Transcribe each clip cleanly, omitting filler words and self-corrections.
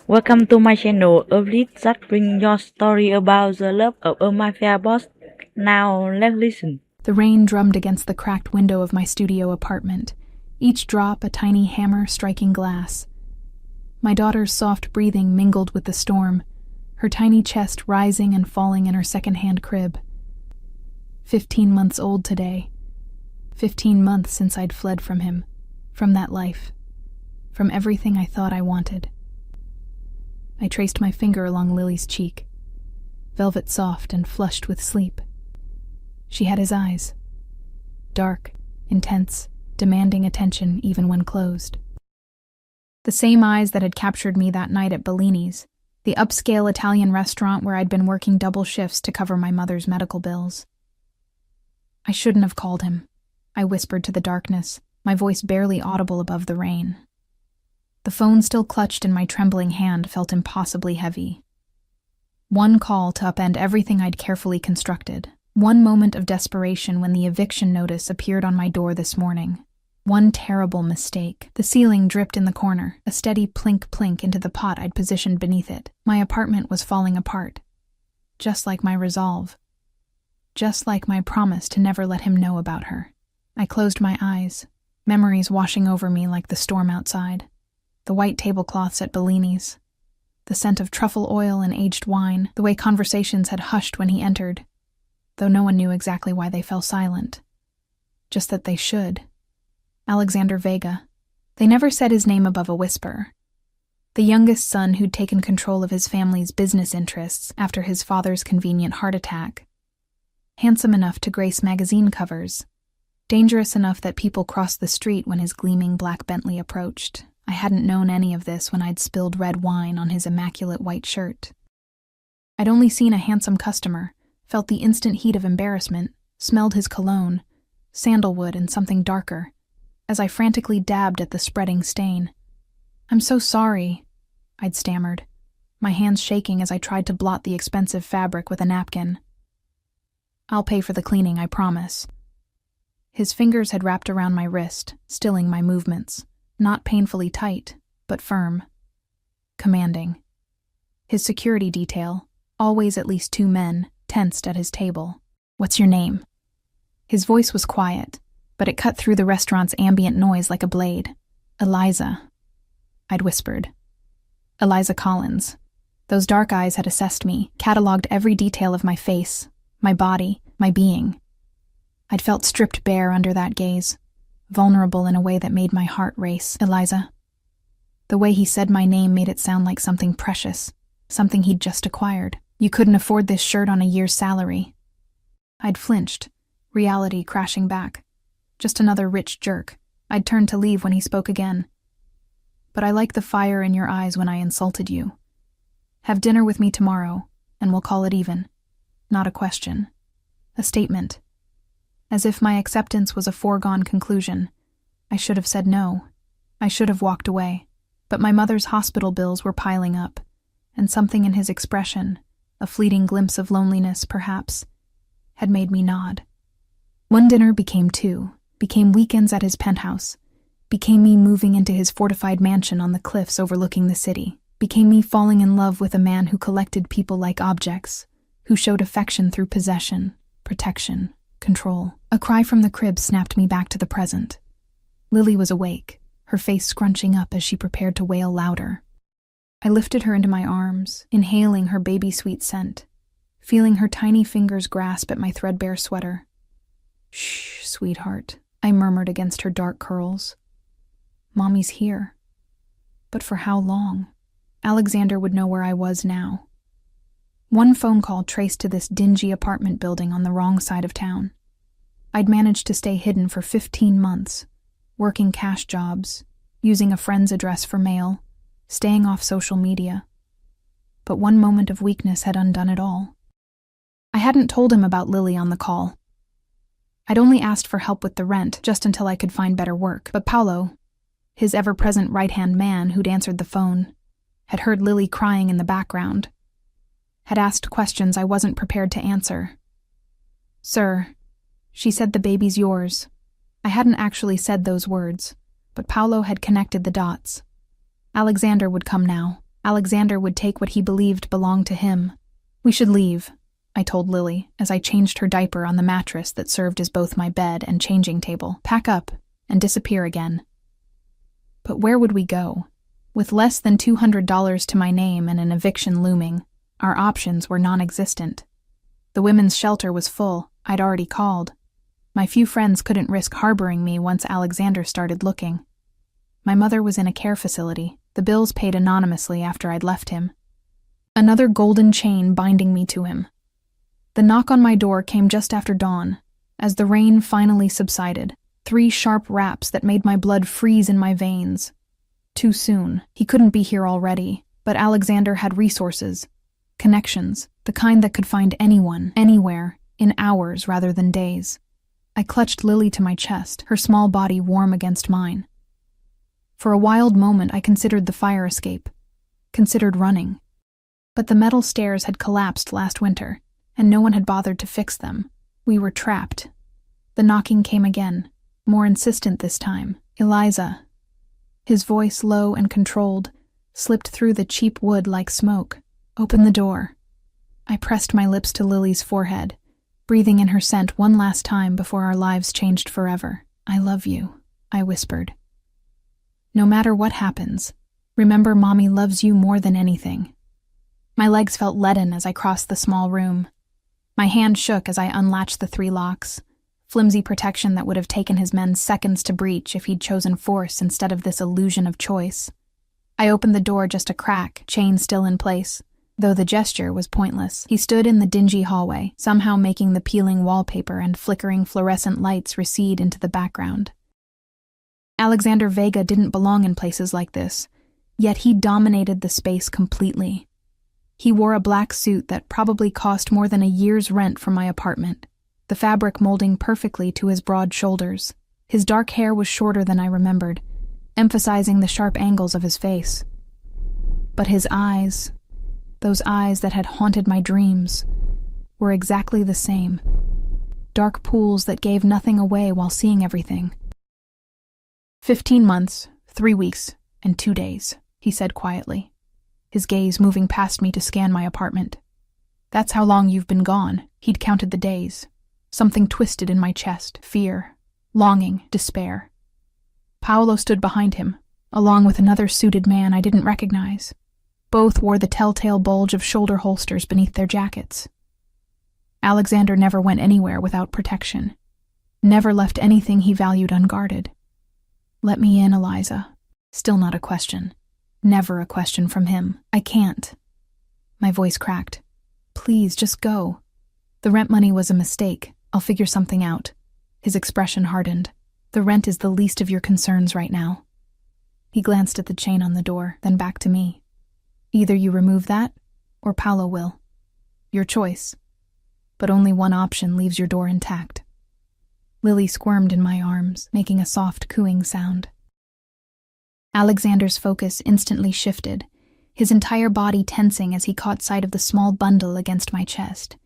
Welcome to my channel, a lead that bring your story about the love of a mafia boss. Now let's listen. The rain drummed against the cracked window of my studio apartment, each drop a tiny hammer striking glass. My daughter's soft breathing mingled with the storm, her tiny chest rising and falling in her second-hand crib. 15 months old today. 15 months since I'd fled from him, from that life, from everything I thought I wanted. I traced my finger along Lily's cheek, velvet soft and flushed with sleep. She had his eyes, dark, intense, demanding attention even when closed. The same eyes that had captured me that night at Bellini's, the upscale Italian restaurant where I'd been working double shifts to cover my mother's medical bills. I shouldn't have called him, I whispered to the darkness, my voice barely audible above the rain. The phone still clutched in my trembling hand felt impossibly heavy. One call to upend everything I'd carefully constructed. One moment of desperation when the eviction notice appeared on my door this morning. One terrible mistake. The ceiling dripped in the corner, a steady plink-plink into the pot I'd positioned beneath it. My apartment was falling apart. Just like my resolve. Just like my promise to never let him know about her. I closed my eyes, memories washing over me like the storm outside. The white tablecloths at Bellini's, the scent of truffle oil and aged wine, the way conversations had hushed when he entered, though no one knew exactly why they fell silent. Just that they should. Alexander Vega. They never said his name above a whisper. The youngest son who'd taken control of his family's business interests after his father's convenient heart attack. Handsome enough to grace magazine covers. Dangerous enough that people crossed the street when his gleaming black Bentley approached. I hadn't known any of this when I'd spilled red wine on his immaculate white shirt. I'd only seen a handsome customer, felt the instant heat of embarrassment, smelled his cologne, sandalwood and something darker, as I frantically dabbed at the spreading stain. "I'm so sorry," I'd stammered, my hands shaking as I tried to blot the expensive fabric with a napkin. "I'll pay for the cleaning, I promise." His fingers had wrapped around my wrist, stilling my movements. Not painfully tight, but firm. Commanding. His security detail, always at least 2 men, tensed at his table. "What's your name?" His voice was quiet, but it cut through the restaurant's ambient noise like a blade. "Eliza," I'd whispered. "Eliza Collins." Those dark eyes had assessed me, catalogued every detail of my face, my body, my being. I'd felt stripped bare under that gaze. Vulnerable in a way that made my heart race. "Eliza." The way he said my name made it sound like something precious, something he'd just acquired. "You couldn't afford this shirt on a year's salary." I'd flinched, reality crashing back. Just another rich jerk. I'd turned to leave when he spoke again. "But I like the fire in your eyes when I insulted you. Have dinner with me tomorrow, and we'll call it even. Not a question. A statement. As if my acceptance was a foregone conclusion. I should have said no. I should have walked away. But my mother's hospital bills were piling up, and something in his expression, a fleeting glimpse of loneliness, perhaps, had made me nod. One dinner became 2, became weekends at his penthouse, became me moving into his fortified mansion on the cliffs overlooking the city, became me falling in love with a man who collected people like objects, who showed affection through possession, protection, control. A cry from the crib snapped me back to the present. Lily was awake, her face scrunching up as she prepared to wail louder. I lifted her into my arms, inhaling her baby-sweet scent, feeling her tiny fingers grasp at my threadbare sweater. "Shh, sweetheart," I murmured against her dark curls. "Mommy's here." But for how long? Alexander would know where I was now. One phone call traced to this dingy apartment building on the wrong side of town. I'd managed to stay hidden for 15 months, working cash jobs, using a friend's address for mail, staying off social media. But one moment of weakness had undone it all. I hadn't told him about Lily on the call. I'd only asked for help with the rent just until I could find better work. But Paolo, his ever-present right-hand man who'd answered the phone, had heard Lily crying in the background, had asked questions I wasn't prepared to answer. "Sir," she said, "the baby's yours." I hadn't actually said those words, but Paolo had connected the dots. Alexander would come now. Alexander would take what he believed belonged to him. We should leave, I told Lily as I changed her diaper on the mattress that served as both my bed and changing table. Pack up and disappear again. But where would we go? With less than $200 to my name and an eviction looming, our options were non-existent. The women's shelter was full. I'd already called. My few friends couldn't risk harboring me once Alexander started looking. My mother was in a care facility, the bills paid anonymously after I'd left him. Another golden chain binding me to him. The knock on my door came just after dawn. As the rain finally subsided, 3 sharp raps that made my blood freeze in my veins. Too soon. He couldn't be here already, but Alexander had resources, connections, the kind that could find anyone, anywhere, in hours rather than days. I clutched Lily to my chest, her small body warm against mine. For a wild moment I considered the fire escape, considered running. But the metal stairs had collapsed last winter, and no one had bothered to fix them. We were trapped. The knocking came again, more insistent this time. Eliza. His voice, low and controlled, slipped through the cheap wood like smoke. Open the door. I pressed my lips to Lily's forehead, breathing in her scent one last time before our lives changed forever. I love you, I whispered. No matter what happens, remember Mommy loves you more than anything. My legs felt leaden as I crossed the small room. My hand shook as I unlatched the 3 locks, flimsy protection that would have taken his men seconds to breach if he'd chosen force instead of this illusion of choice. I opened the door just a crack, chain still in place, though the gesture was pointless. He stood in the dingy hallway, somehow making the peeling wallpaper and flickering fluorescent lights recede into the background. Alexander Vega didn't belong in places like this, yet he dominated the space completely. He wore a black suit that probably cost more than a year's rent from my apartment, the fabric molding perfectly to his broad shoulders. His dark hair was shorter than I remembered, emphasizing the sharp angles of his face. But his eyes, those eyes that had haunted my dreams, were exactly the same. Dark pools that gave nothing away while seeing everything. 15 months, 3 weeks, and 2 days, he said quietly, his gaze moving past me to scan my apartment. That's how long you've been gone. He'd counted the days. Something twisted in my chest, fear, longing, despair. Paolo stood behind him, along with another suited man I didn't recognize. Both wore the telltale bulge of shoulder holsters beneath their jackets. Alexander never went anywhere without protection, never left anything he valued unguarded. Let me in, Eliza. Still not a question. Never a question from him. I can't. My voice cracked. Please, just go. The rent money was a mistake. I'll figure something out. His expression hardened. The rent is the least of your concerns right now. He glanced at the chain on the door, then back to me. Either you remove that, or Paolo will. Your choice. But only one option leaves your door intact. Lily squirmed in my arms, making a soft cooing sound. Alexander's focus instantly shifted, his entire body tensing as he caught sight of the small bundle against my chest.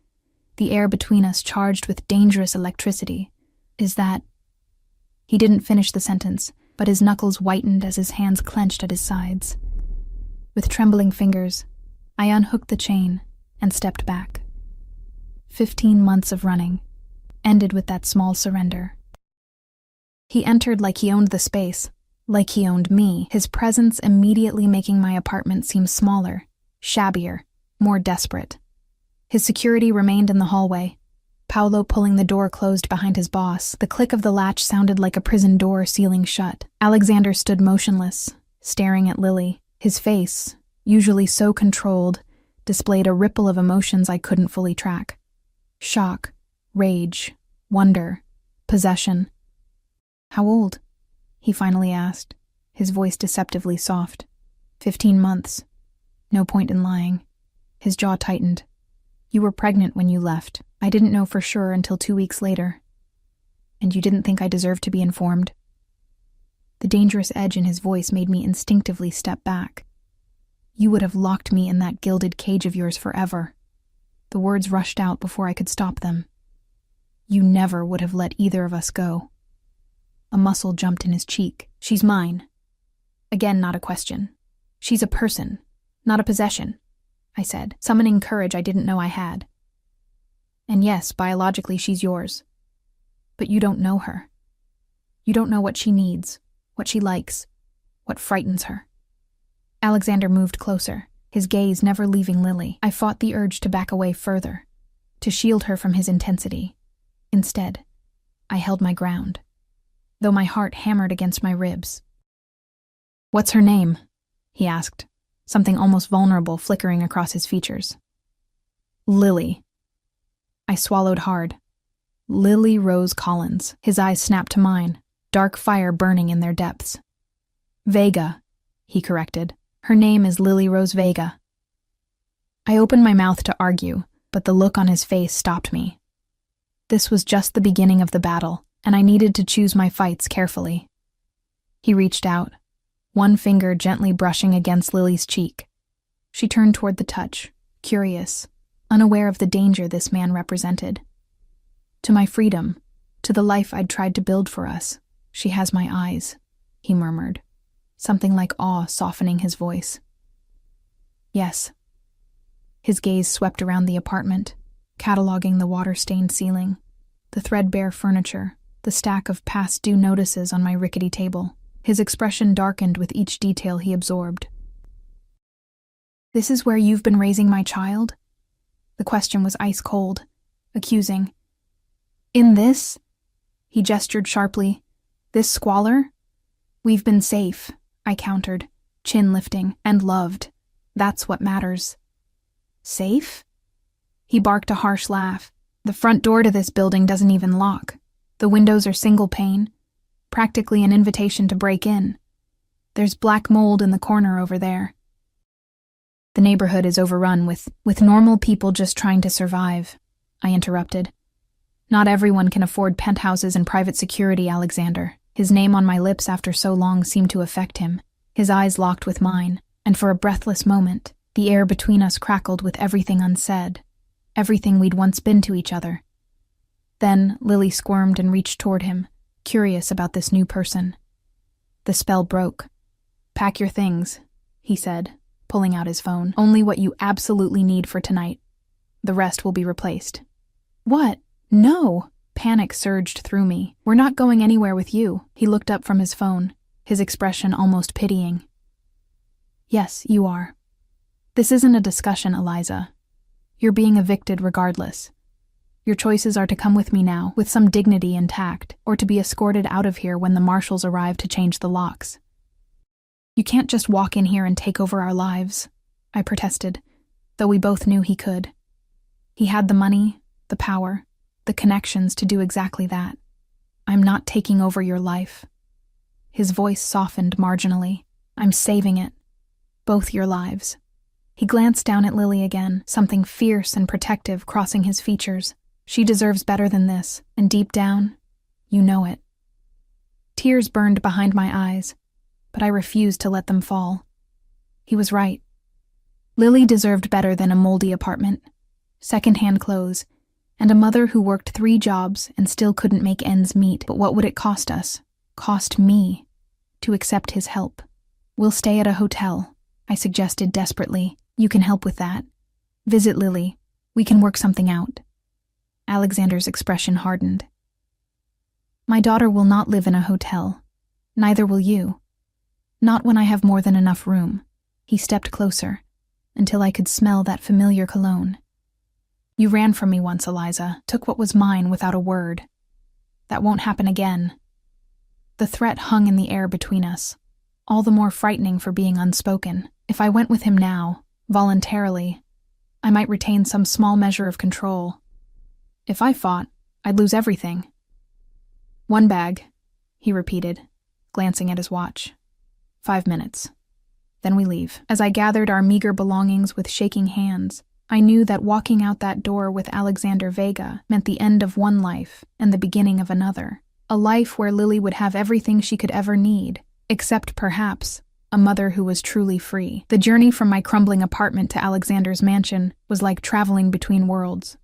The air between us charged with dangerous electricity. Is that... He didn't finish the sentence, but his knuckles whitened as his hands clenched at his sides. With trembling fingers, I unhooked the chain and stepped back. 15 months of running ended with that small surrender. He entered like he owned the space, like he owned me, his presence immediately making my apartment seem smaller, shabbier, more desperate. His security remained in the hallway, Paolo pulling the door closed behind his boss. The click of the latch sounded like a prison door sealing shut. Alexander stood motionless, staring at Lily. His face, usually so controlled, displayed a ripple of emotions I couldn't fully track. Shock, rage, wonder, possession. How old? He finally asked, his voice deceptively soft. 15 months. No point in lying. His jaw tightened. You were pregnant when you left. I didn't know for sure until 2 weeks later. And you didn't think I deserved to be informed? The dangerous edge in his voice made me instinctively step back. You would have locked me in that gilded cage of yours forever. The words rushed out before I could stop them. You never would have let either of us go. A muscle jumped in his cheek. She's mine. Again, not a question. She's a person, not a possession, I said, summoning courage I didn't know I had. And yes, biologically she's yours. But you don't know her. You don't know what she needs, what she likes, what frightens her. Alexander moved closer, his gaze never leaving Lily. I fought the urge to back away further, to shield her from his intensity. Instead, I held my ground, though my heart hammered against my ribs. "What's her name?" he asked, something almost vulnerable flickering across his features. "Lily." I swallowed hard. Lily Rose Collins. His eyes snapped to mine, dark fire burning in their depths. "Vega," he corrected. "Her name is Lily Rose Vega." I opened my mouth to argue, but the look on his face stopped me. This was just the beginning of the battle, and I needed to choose my fights carefully. He reached out, one finger gently brushing against Lily's cheek. She turned toward the touch, curious, unaware of the danger this man represented. "To my freedom, to the life I'd tried to build for us, she has my eyes," he murmured, something like awe softening his voice. "Yes." His gaze swept around the apartment, cataloging the water-stained ceiling, the threadbare furniture, the stack of past-due notices on my rickety table. His expression darkened with each detail he absorbed. "This is where you've been raising my child?" The question was ice-cold, accusing. "In this?" He gestured sharply. "This squalor?" "We've been safe," I countered, chin lifting, "and loved. That's what matters." "Safe?" He barked a harsh laugh. "The front door to this building doesn't even lock. The windows are single pane, practically an invitation to break in. There's black mold in the corner over there. The neighborhood is overrun with normal people just trying to survive," I interrupted. "Not everyone can afford penthouses and private security, Alexander." His name on my lips after so long seemed to affect him. His eyes locked with mine, and for a breathless moment, the air between us crackled with everything unsaid, everything we'd once been to each other. Then Lily squirmed and reached toward him, curious about this new person. The spell broke. "Pack your things," he said, pulling out his phone. "Only what you absolutely need for tonight. The rest will be replaced." "What? No!" Panic surged through me. "We're not going anywhere with you." He looked up from his phone, his expression almost pitying. "Yes, you are. This isn't a discussion, Eliza. You're being evicted regardless. Your choices are to come with me now, with some dignity intact, or to be escorted out of here when the marshals arrive to change the locks. You can't just walk in here and take over our lives," I protested, though we both knew he could. He had the money, the power, the connections to do exactly that. "I'm not taking over your life." His voice softened marginally. "I'm saving it. Both your lives." He glanced down at Lily again, something fierce and protective crossing his features. "She deserves better than this, and deep down, you know it." Tears burned behind my eyes, but I refused to let them fall. He was right. Lily deserved better than a moldy apartment, second-hand clothes, and a mother who worked 3 jobs and still couldn't make ends meet. But what would it cost us, cost me, to accept his help? "We'll stay at a hotel," I suggested desperately. "You can help with that. Visit Lily. We can work something out." Alexander's expression hardened. "My daughter will not live in a hotel. Neither will you. Not when I have more than enough room." He stepped closer, until I could smell that familiar cologne. "You ran from me once, Eliza, took what was mine without a word. That won't happen again." The threat hung in the air between us, all the more frightening for being unspoken. If I went with him now, voluntarily, I might retain some small measure of control. If I fought, I'd lose everything. "1 bag," he repeated, glancing at his watch. 5 minutes. Then we leave. As I gathered our meager belongings with shaking hands, I knew that walking out that door with Alexander Vega meant the end of one life and the beginning of another. A life where Lily would have everything she could ever need, except perhaps a mother who was truly free. The journey from my crumbling apartment to Alexander's mansion was like traveling between worlds.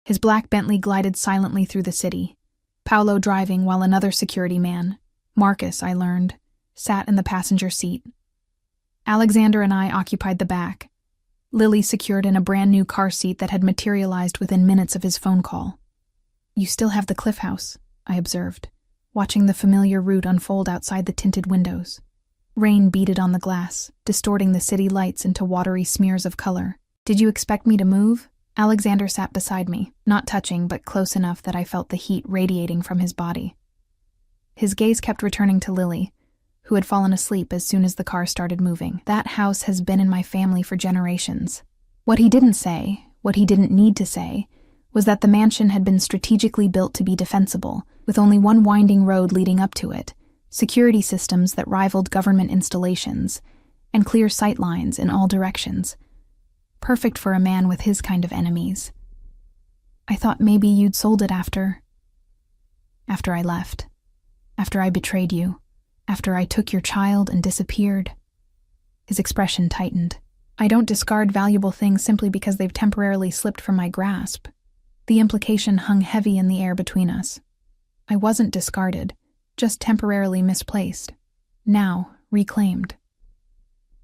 His black Bentley glided silently through the city, Paolo driving while another security man, Marcus, I learned, sat in the passenger seat. Alexander and I occupied the back, Lily secured in a brand new car seat that had materialized within minutes of his phone call. "You still have the cliff house," I observed, watching the familiar route unfold outside the tinted windows. Rain beaded on the glass, distorting the city lights into watery smears of color. "Did you expect me to move?" Alexander sat beside me, not touching but close enough that I felt the heat radiating from his body. His gaze kept returning to Lily, who had fallen asleep as soon as the car started moving. "That house has been in my family for generations." What he didn't say, what he didn't need to say, was that the mansion had been strategically built to be defensible, with only one winding road leading up to it, security systems that rivaled government installations, and clear sight lines in all directions. Perfect for a man with his kind of enemies. "I thought maybe you'd sold it after I left. After I betrayed you. After I took your child and disappeared." His expression tightened. "I don't discard valuable things simply because they've temporarily slipped from my grasp." The implication hung heavy in the air between us. I wasn't discarded, just temporarily misplaced. Now, reclaimed.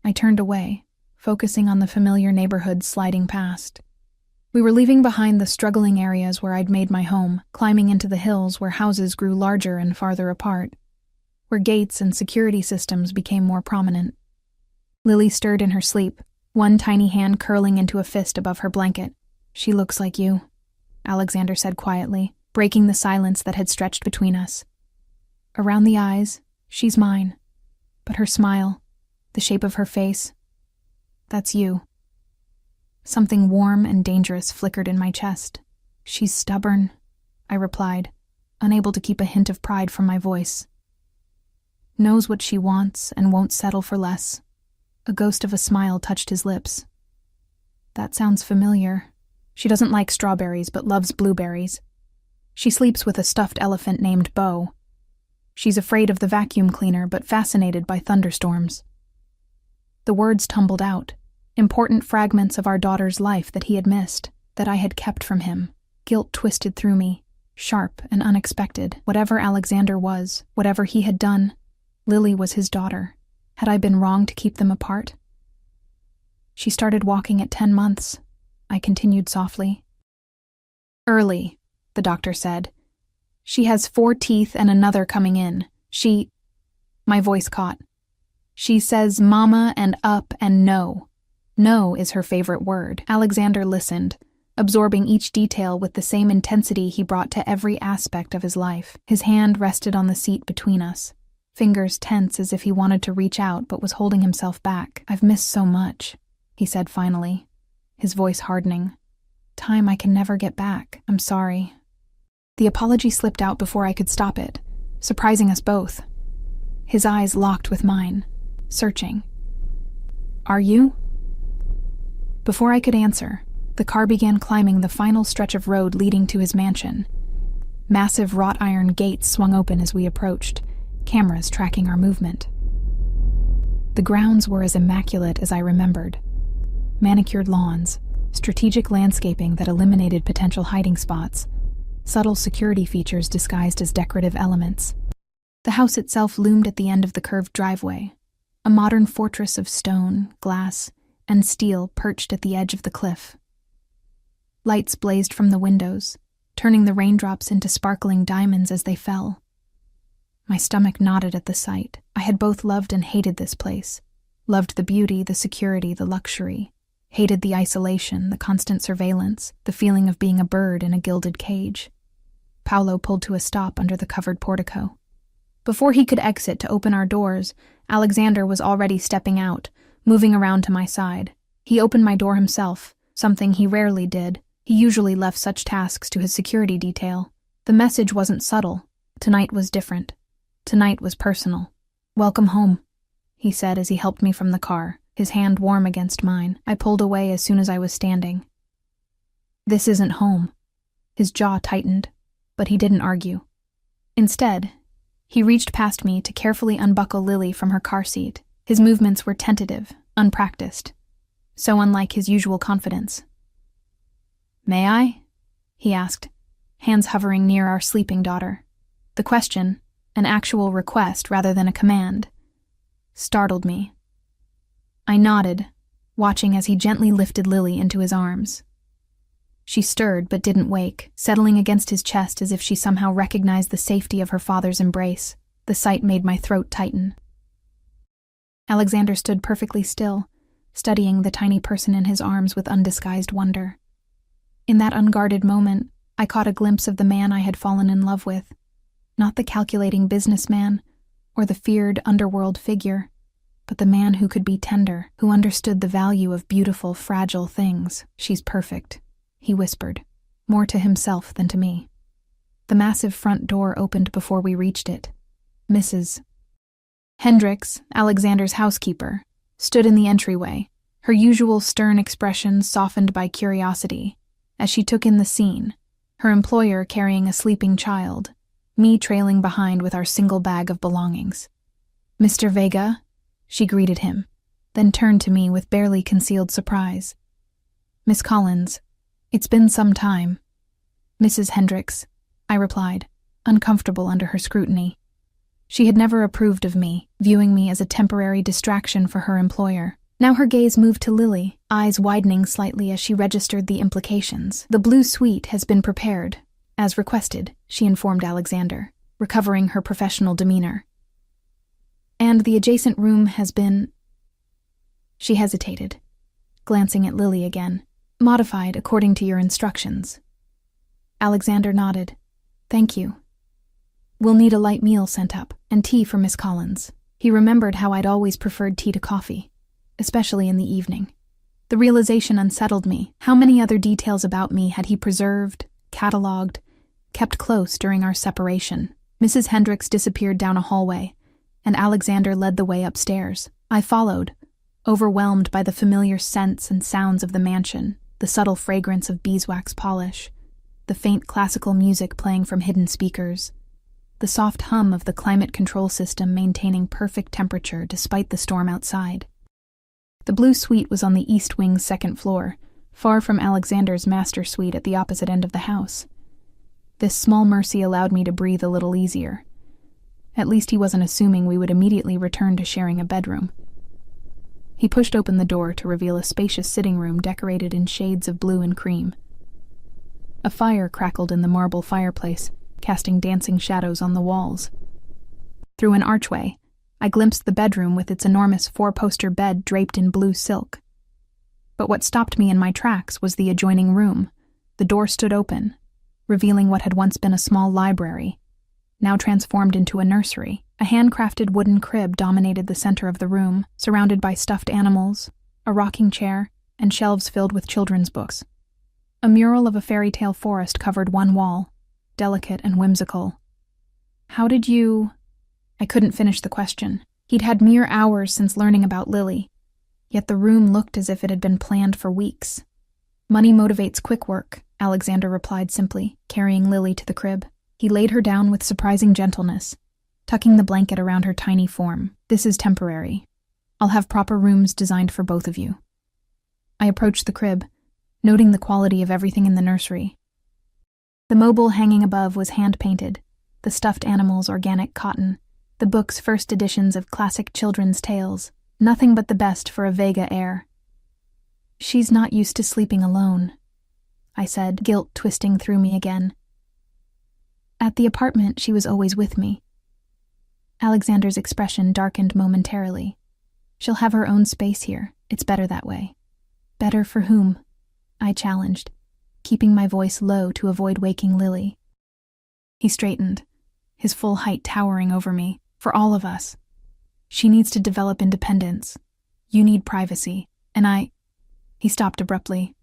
I turned away, focusing on the familiar neighborhoods sliding past. We were leaving behind the struggling areas where I'd made my home, climbing into the hills where houses grew larger and farther apart, where gates and security systems became more prominent. Lily stirred in her sleep, one tiny hand curling into a fist above her blanket. "She looks like you," Alexander said quietly, breaking the silence that had stretched between us. "Around the eyes, she's mine. But her smile, the shape of her face, that's you." Something warm and dangerous flickered in my chest. "She's stubborn," I replied, unable to keep a hint of pride from my voice. "Knows what she wants and won't settle for less." A ghost of a smile touched his lips. "That sounds familiar. She doesn't like strawberries but loves blueberries. She sleeps with a stuffed elephant named Bo. She's afraid of the vacuum cleaner but fascinated by thunderstorms." The words tumbled out, important fragments of our daughter's life that he had missed, that I had kept from him. Guilt twisted through me, sharp and unexpected. Whatever Alexander was, whatever he had done, Lily was his daughter. Had I been wrong to keep them apart? "She started walking at 10 months, I continued softly. "Early," the doctor said. "She has 4 teeth and another coming in. My voice caught. "She says mama and up and no. No is her favorite word." Alexander listened, absorbing each detail with the same intensity he brought to every aspect of his life. His hand rested on the seat between us, fingers tense as if he wanted to reach out but was holding himself back. "I've missed so much," he said finally, his voice hardening. "Time I can never get back. I'm sorry." The apology slipped out before I could stop it, surprising us both. His eyes locked with mine, searching. "Are you?" Before I could answer, the car began climbing the final stretch of road leading to his mansion. Massive wrought iron gates swung open as we approached, cameras tracking our movement. The grounds were as immaculate as I remembered. Manicured lawns, strategic landscaping that eliminated potential hiding spots, subtle security features disguised as decorative elements. The house itself loomed at the end of the curved driveway, a modern fortress of stone, glass, and steel perched at the edge of the cliff. Lights blazed from the windows, turning the raindrops into sparkling diamonds as they fell. My stomach knotted at the sight. I had both loved and hated this place. Loved the beauty, the security, the luxury. Hated the isolation, the constant surveillance, the feeling of being a bird in a gilded cage. Paolo pulled to a stop under the covered portico. Before he could exit to open our doors, Alexander was already stepping out, moving around to my side. He opened my door himself, something he rarely did. He usually left such tasks to his security detail. The message wasn't subtle. Tonight was different. Tonight was personal. "Welcome home," he said as he helped me from the car, his hand warm against mine. I pulled away as soon as I was standing. "This isn't home." His jaw tightened, but he didn't argue. Instead, he reached past me to carefully unbuckle Lily from her car seat. His movements were tentative, unpracticed, so unlike his usual confidence. "May I?" he asked, hands hovering near our sleeping daughter. The question, an actual request rather than a command, startled me. I nodded, watching as he gently lifted Lily into his arms. She stirred but didn't wake, settling against his chest as if she somehow recognized the safety of her father's embrace. The sight made my throat tighten. Alexander stood perfectly still, studying the tiny person in his arms with undisguised wonder. In that unguarded moment, I caught a glimpse of the man I had fallen in love with. Not the calculating businessman, or the feared underworld figure, but the man who could be tender, who understood the value of beautiful, fragile things. "She's perfect," he whispered, more to himself than to me. The massive front door opened before we reached it. Mrs. Hendricks, Alexander's housekeeper, stood in the entryway, her usual stern expression softened by curiosity, as she took in the scene, her employer carrying a sleeping child, me trailing behind with our single bag of belongings. "Mr. Vega," she greeted him, then turned to me with barely concealed surprise. "Miss Collins, it's been some time." "Mrs. Hendricks," I replied, uncomfortable under her scrutiny. She had never approved of me, viewing me as a temporary distraction for her employer. Now her gaze moved to Lily, eyes widening slightly as she registered the implications. "The blue suite has been prepared, as requested," she informed Alexander, recovering her professional demeanor. "And the adjacent room has been—" She hesitated, glancing at Lily again. "Modified according to your instructions." Alexander nodded. "Thank you. We'll need a light meal sent up, and tea for Miss Collins." He remembered how I'd always preferred tea to coffee, especially in the evening. The realization unsettled me. How many other details about me had he preserved, catalogued, kept close during our separation? Mrs. Hendricks disappeared down a hallway, and Alexander led the way upstairs. I followed, overwhelmed by the familiar scents and sounds of the mansion, the subtle fragrance of beeswax polish, the faint classical music playing from hidden speakers, the soft hum of the climate control system maintaining perfect temperature despite the storm outside. The blue suite was on the east wing's second floor, far from Alexander's master suite at the opposite end of the house. This small mercy allowed me to breathe a little easier. At least he wasn't assuming we would immediately return to sharing a bedroom. He pushed open the door to reveal a spacious sitting room decorated in shades of blue and cream. A fire crackled in the marble fireplace, casting dancing shadows on the walls. Through an archway, I glimpsed the bedroom with its enormous four-poster bed draped in blue silk. But what stopped me in my tracks was the adjoining room. The door stood open, revealing what had once been a small library, now transformed into a nursery. A handcrafted wooden crib dominated the center of the room, surrounded by stuffed animals, a rocking chair, and shelves filled with children's books. A mural of a fairy tale forest covered one wall, delicate and whimsical. "How did you—" I couldn't finish the question. He'd had mere hours since learning about Lily, yet the room looked as if it had been planned for weeks. "Money motivates quick work," Alexander replied simply, carrying Lily to the crib. He laid her down with surprising gentleness, tucking the blanket around her tiny form. "This is temporary. I'll have proper rooms designed for both of you." I approached the crib, noting the quality of everything in the nursery. The mobile hanging above was hand-painted, the stuffed animals organic cotton, the books first editions of classic children's tales, nothing but the best for a Vega heir. "She's not used to sleeping alone," I said, guilt twisting through me again. "At the apartment, she was always with me." Alexander's expression darkened momentarily. "She'll have her own space here. It's better that way." "Better for whom?" I challenged, keeping my voice low to avoid waking Lily. He straightened, his full height towering over me. "For all of us. She needs to develop independence. You need privacy, and I—" He stopped abruptly.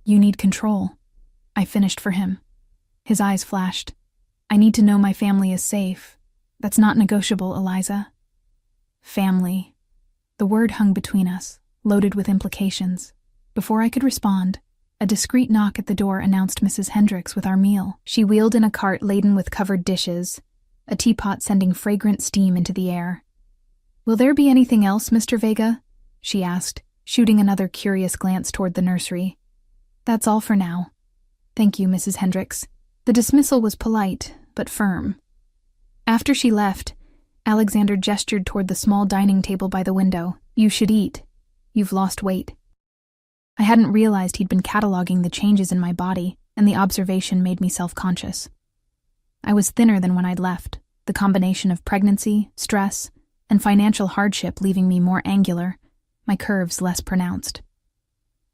"You need control." I finished for him. His eyes flashed. "I need to know my family is safe. That's not negotiable, Eliza." Family. The word hung between us, loaded with implications. Before I could respond, a discreet knock at the door announced Mrs. Hendricks with our meal. She wheeled in a cart laden with covered dishes, a teapot sending fragrant steam into the air. "Will there be anything else, Mr. Vega?" she asked, shooting another curious glance toward the nursery. "That's all for now. Thank you, Mrs. Hendricks." The dismissal was polite, but firm. After she left, Alexander gestured toward the small dining table by the window. "You should eat." You've lost weight. I hadn't realized he'd been cataloging the changes in my body, and the observation made me self-conscious. I was thinner than when I'd left, the combination of pregnancy, stress, and financial hardship leaving me more angular, my curves less pronounced.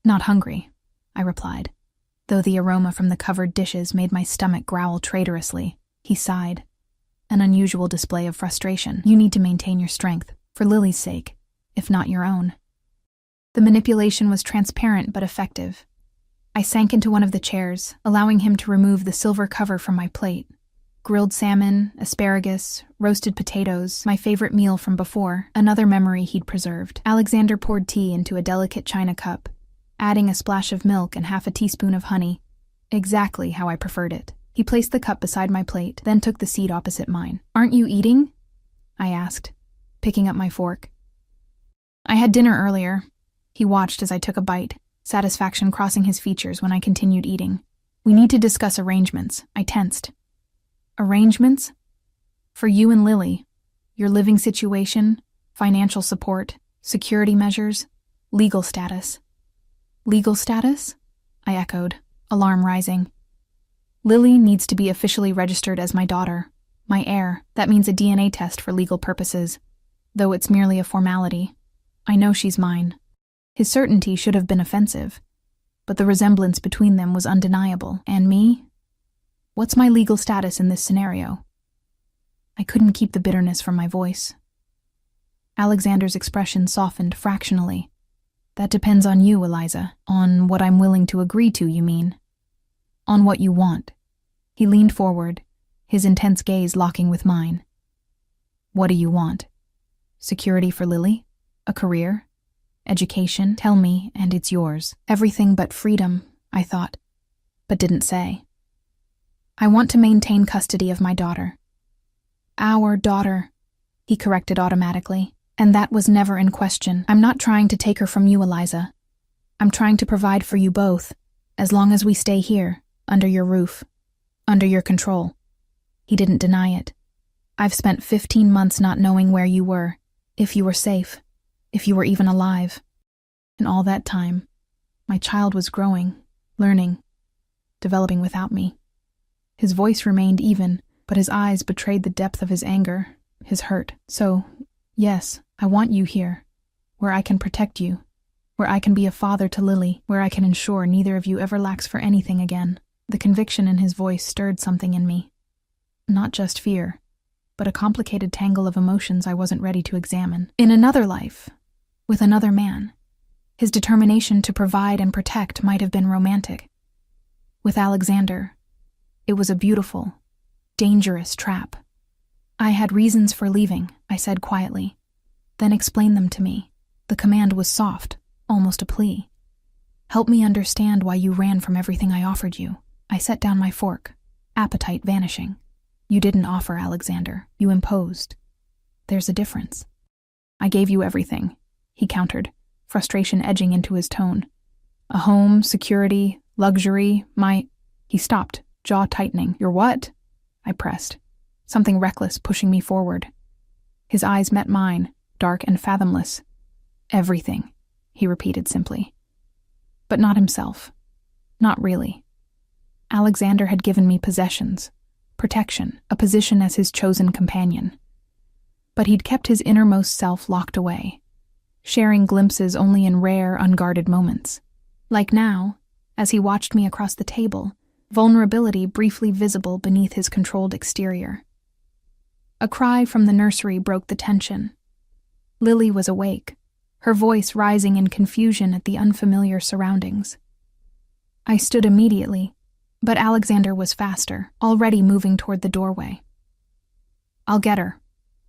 Not hungry, I replied, though the aroma from the covered dishes made my stomach growl traitorously. He sighed, an unusual display of frustration. You need to maintain your strength, for Lily's sake, if not your own. The manipulation was transparent but effective. I sank into one of the chairs, allowing him to remove the silver cover from my plate. Grilled salmon, asparagus, roasted potatoes, my favorite meal from before, another memory he'd preserved. Alexander poured tea into a delicate china cup, adding a splash of milk and half a teaspoon of honey, exactly how I preferred it. He placed the cup beside my plate, then took the seat opposite mine. Aren't you eating? I asked, picking up my fork. I had dinner earlier. He watched as I took a bite, satisfaction crossing his features when I continued eating. We need to discuss arrangements. I tensed. Arrangements? For you and Lily, your living situation, financial support, security measures, legal status. Legal status? I echoed, alarm rising. Lily needs to be officially registered as my daughter, my heir. That means a DNA test for legal purposes, though it's merely a formality. I know she's mine. His certainty should have been offensive, but the resemblance between them was undeniable. And me? What's my legal status in this scenario? I couldn't keep the bitterness from my voice. Alexander's expression softened fractionally. That depends on you, Eliza. On what I'm willing to agree to, you mean? On what you want. He leaned forward, his intense gaze locking with mine. What do you want? Security for Lily? A career? Education? Tell me, and it's yours. Everything but freedom, I thought, but didn't say. I want to maintain custody of my daughter. Our daughter, he corrected automatically, and that was never in question. I'm not trying to take her from you, Eliza. I'm trying to provide for you both, as long as we stay here, under your roof, under your control. He didn't deny it. I've spent 15 months not knowing where you were, if you were safe, if you were even alive. In all that time, my child was growing, learning, developing without me. His voice remained even, but his eyes betrayed the depth of his anger, his hurt. So, yes, I want you here, where I can protect you, where I can be a father to Lily, where I can ensure neither of you ever lacks for anything again. The conviction in his voice stirred something in me. Not just fear, but a complicated tangle of emotions I wasn't ready to examine. In another life, with another man, his determination to provide and protect might have been romantic. With Alexander, it was a beautiful, dangerous trap. I had reasons for leaving, I said quietly. Then explain them to me. The command was soft, almost a plea. Help me understand why you ran from everything I offered you. I set down my fork, appetite vanishing. You didn't offer, Alexander. You imposed. There's a difference. I gave you everything, he countered, frustration edging into his tone. A home, security, luxury, He stopped, jaw tightening. Your what? I pressed, something reckless pushing me forward. His eyes met mine, dark and fathomless. Everything, he repeated simply. But not himself. Not really. Alexander had given me possessions, protection, a position as his chosen companion. But he'd kept his innermost self locked away, sharing glimpses only in rare, unguarded moments. Like now, as he watched me across the table, vulnerability briefly visible beneath his controlled exterior. A cry from the nursery broke the tension. Lily was awake, her voice rising in confusion at the unfamiliar surroundings. I stood immediately, but Alexander was faster, already moving toward the doorway. I'll get her,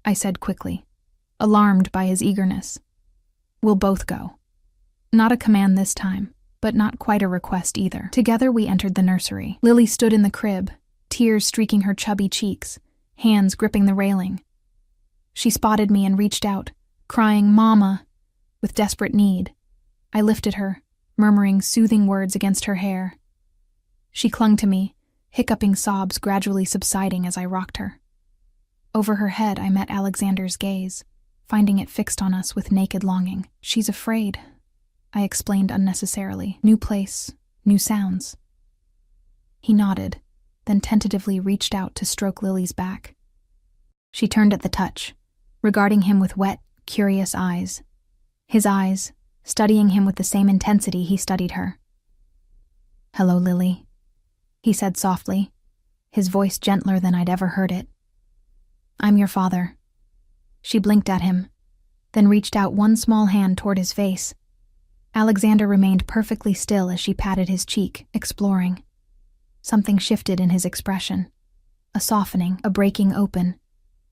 I said quickly, alarmed by his eagerness. We'll both go. Not a command this time, but not quite a request either. Together we entered the nursery. Lily stood in the crib, tears streaking her chubby cheeks, hands gripping the railing. She spotted me and reached out, crying, "Mama," with desperate need. I lifted her, murmuring soothing words against her hair. She clung to me, hiccuping sobs gradually subsiding as I rocked her. Over her head I met Alexander's gaze, finding it fixed on us with naked longing. She's afraid, I explained unnecessarily. New place, new sounds. He nodded, then tentatively reached out to stroke Lily's back. She turned at the touch, regarding him with wet, curious eyes. His eyes, studying him with the same intensity he studied her. "Hello, Lily," he said softly, his voice gentler than I'd ever heard it. "I'm your father." She blinked at him, then reached out one small hand toward his face. Alexander remained perfectly still as she patted his cheek, exploring. Something shifted in his expression, a softening, a breaking open,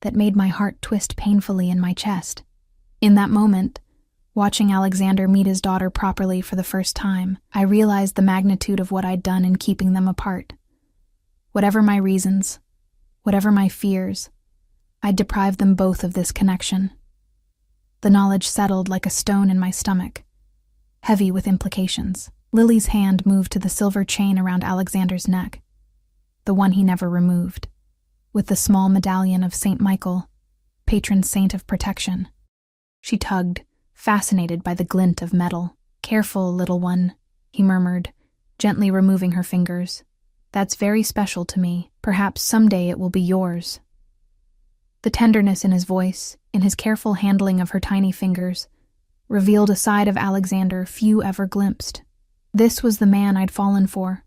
that made my heart twist painfully in my chest. In that moment, watching Alexander meet his daughter properly for the first time, I realized the magnitude of what I'd done in keeping them apart. Whatever my reasons, whatever my fears, I'd deprived them both of this connection. The knowledge settled like a stone in my stomach, heavy with implications. Lily's hand moved to the silver chain around Alexander's neck, the one he never removed, with the small medallion of Saint Michael, patron saint of protection. She tugged, fascinated by the glint of metal. "Careful, little one," he murmured, gently removing her fingers. "That's very special to me. Perhaps someday it will be yours." The tenderness in his voice, in his careful handling of her tiny fingers, revealed a side of Alexander few ever glimpsed. This was the man I'd fallen for.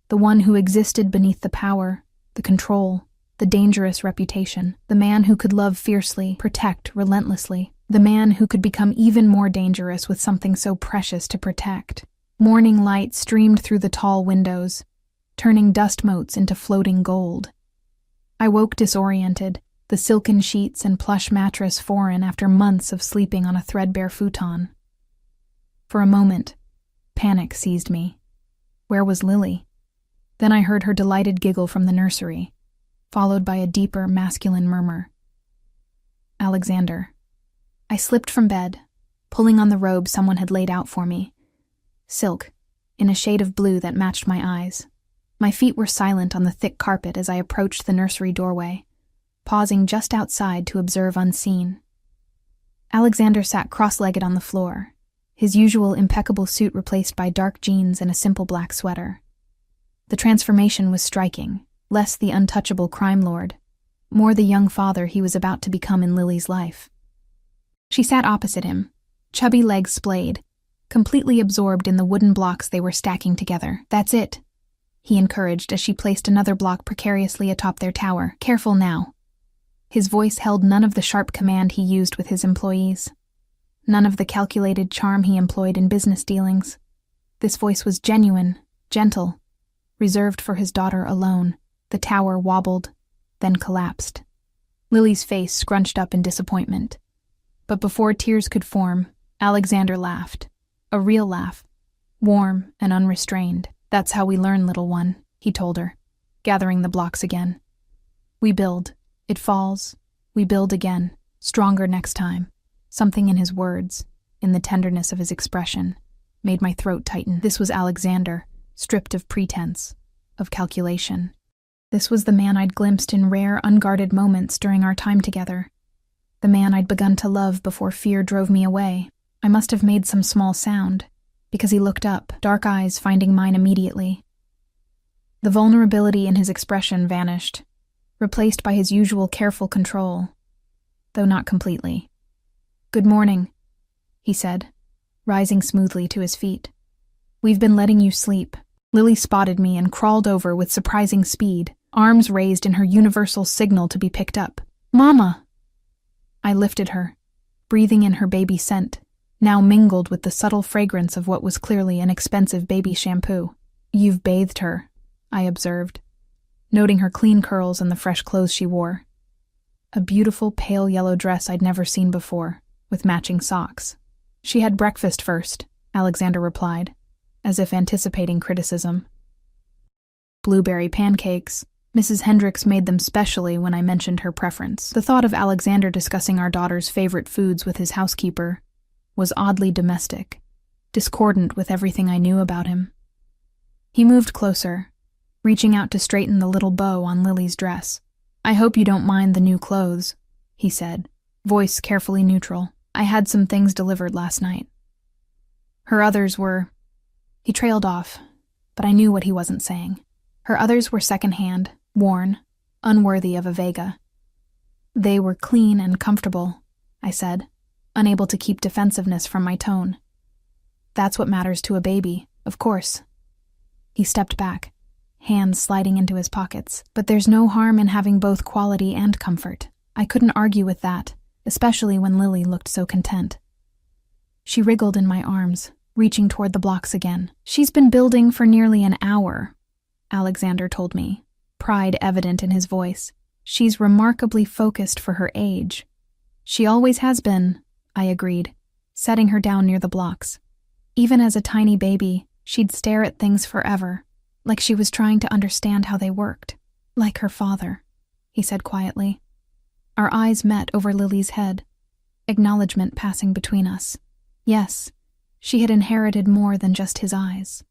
The one who existed beneath the power, the control, the dangerous reputation. The man who could love fiercely, protect relentlessly. The man who could become even more dangerous with something so precious to protect. Morning light streamed through the tall windows, turning dust motes into floating gold. I woke disoriented, the silken sheets and plush mattress foreign after months of sleeping on a threadbare futon. For a moment, panic seized me. Where was Lily? Then I heard her delighted giggle from the nursery, followed by a deeper masculine murmur. "Alexander." I slipped from bed, pulling on the robe someone had laid out for me. Silk, in a shade of blue that matched my eyes. My feet were silent on the thick carpet as I approached the nursery doorway, pausing just outside to observe unseen. Alexander sat cross-legged on the floor, his usual impeccable suit replaced by dark jeans and a simple black sweater. The transformation was striking, less the untouchable crime lord, more the young father he was about to become in Lily's life. She sat opposite him, chubby legs splayed, completely absorbed in the wooden blocks they were stacking together. "That's it," he encouraged as she placed another block precariously atop their tower. "Careful now." His voice held none of the sharp command he used with his employees, none of the calculated charm he employed in business dealings. This voice was genuine, gentle, reserved for his daughter alone. The tower wobbled, then collapsed. Lily's face scrunched up in disappointment. But before tears could form, Alexander laughed. A real laugh, warm and unrestrained. "That's how we learn, little one," he told her, gathering the blocks again. "We build. It falls. We build again, stronger next time." Something in his words, in the tenderness of his expression, made my throat tighten. This was Alexander, stripped of pretense, of calculation. This was the man I'd glimpsed in rare, unguarded moments during our time together. The man I'd begun to love before fear drove me away. I must have made some small sound, because he looked up, dark eyes finding mine immediately. The vulnerability in his expression vanished, replaced by his usual careful control, though not completely. "Good morning," he said, rising smoothly to his feet. "We've been letting you sleep." Lily spotted me and crawled over with surprising speed, arms raised in her universal signal to be picked up. "Mama!" I lifted her, breathing in her baby scent, now mingled with the subtle fragrance of what was clearly an expensive baby shampoo. "You've bathed her," I observed, noting her clean curls and the fresh clothes she wore. A beautiful pale yellow dress I'd never seen before, with matching socks. "She had breakfast first," Alexander replied, as if anticipating criticism. "Blueberry pancakes. Mrs. Hendricks made them specially when I mentioned her preference." The thought of Alexander discussing our daughter's favorite foods with his housekeeper was oddly domestic, discordant with everything I knew about him. He moved closer, reaching out to straighten the little bow on Lily's dress. "I hope you don't mind the new clothes," he said, voice carefully neutral. "I had some things delivered last night." Her others were... He trailed off, but I knew what he wasn't saying. Her others were secondhand, worn, unworthy of a Vega. They were clean and comfortable, I said, unable to keep defensiveness from my tone. That's what matters to a baby, of course. He stepped back, hands sliding into his pockets. But there's no harm in having both quality and comfort. I couldn't argue with that, especially when Lily looked so content. She wriggled in my arms, reaching toward the blocks again. She's been building for nearly an hour, Alexander told me, pride evident in his voice. She's remarkably focused for her age. She always has been, I agreed, setting her down near the blocks. Even as a tiny baby, she'd stare at things forever, like she was trying to understand how they worked. Like her father, he said quietly. Our eyes met over Lily's head, acknowledgement passing between us. Yes, she had inherited more than just his eyes.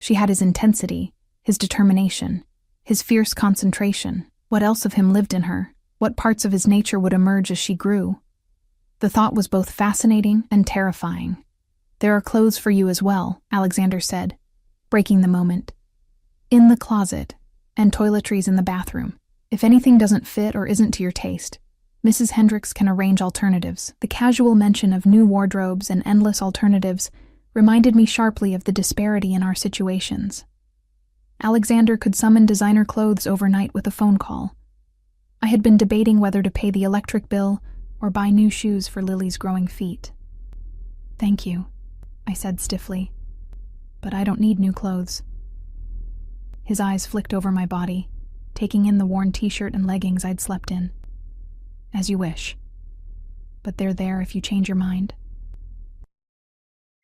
She had his intensity, his determination, his fierce concentration. What else of him lived in her? What parts of his nature would emerge as she grew? The thought was both fascinating and terrifying. There are clothes for you as well, Alexander said, breaking the moment. In the closet, and toiletries in the bathroom. If anything doesn't fit or isn't to your taste, Mrs. Hendricks can arrange alternatives. The casual mention of new wardrobes and endless alternatives reminded me sharply of the disparity in our situations. Alexander could summon designer clothes overnight with a phone call. I had been debating whether to pay the electric bill or buy new shoes for Lily's growing feet. Thank you, I said stiffly, but I don't need new clothes. His eyes flicked over my body, taking in the worn t-shirt and leggings I'd slept in. As you wish. But they're there if you change your mind.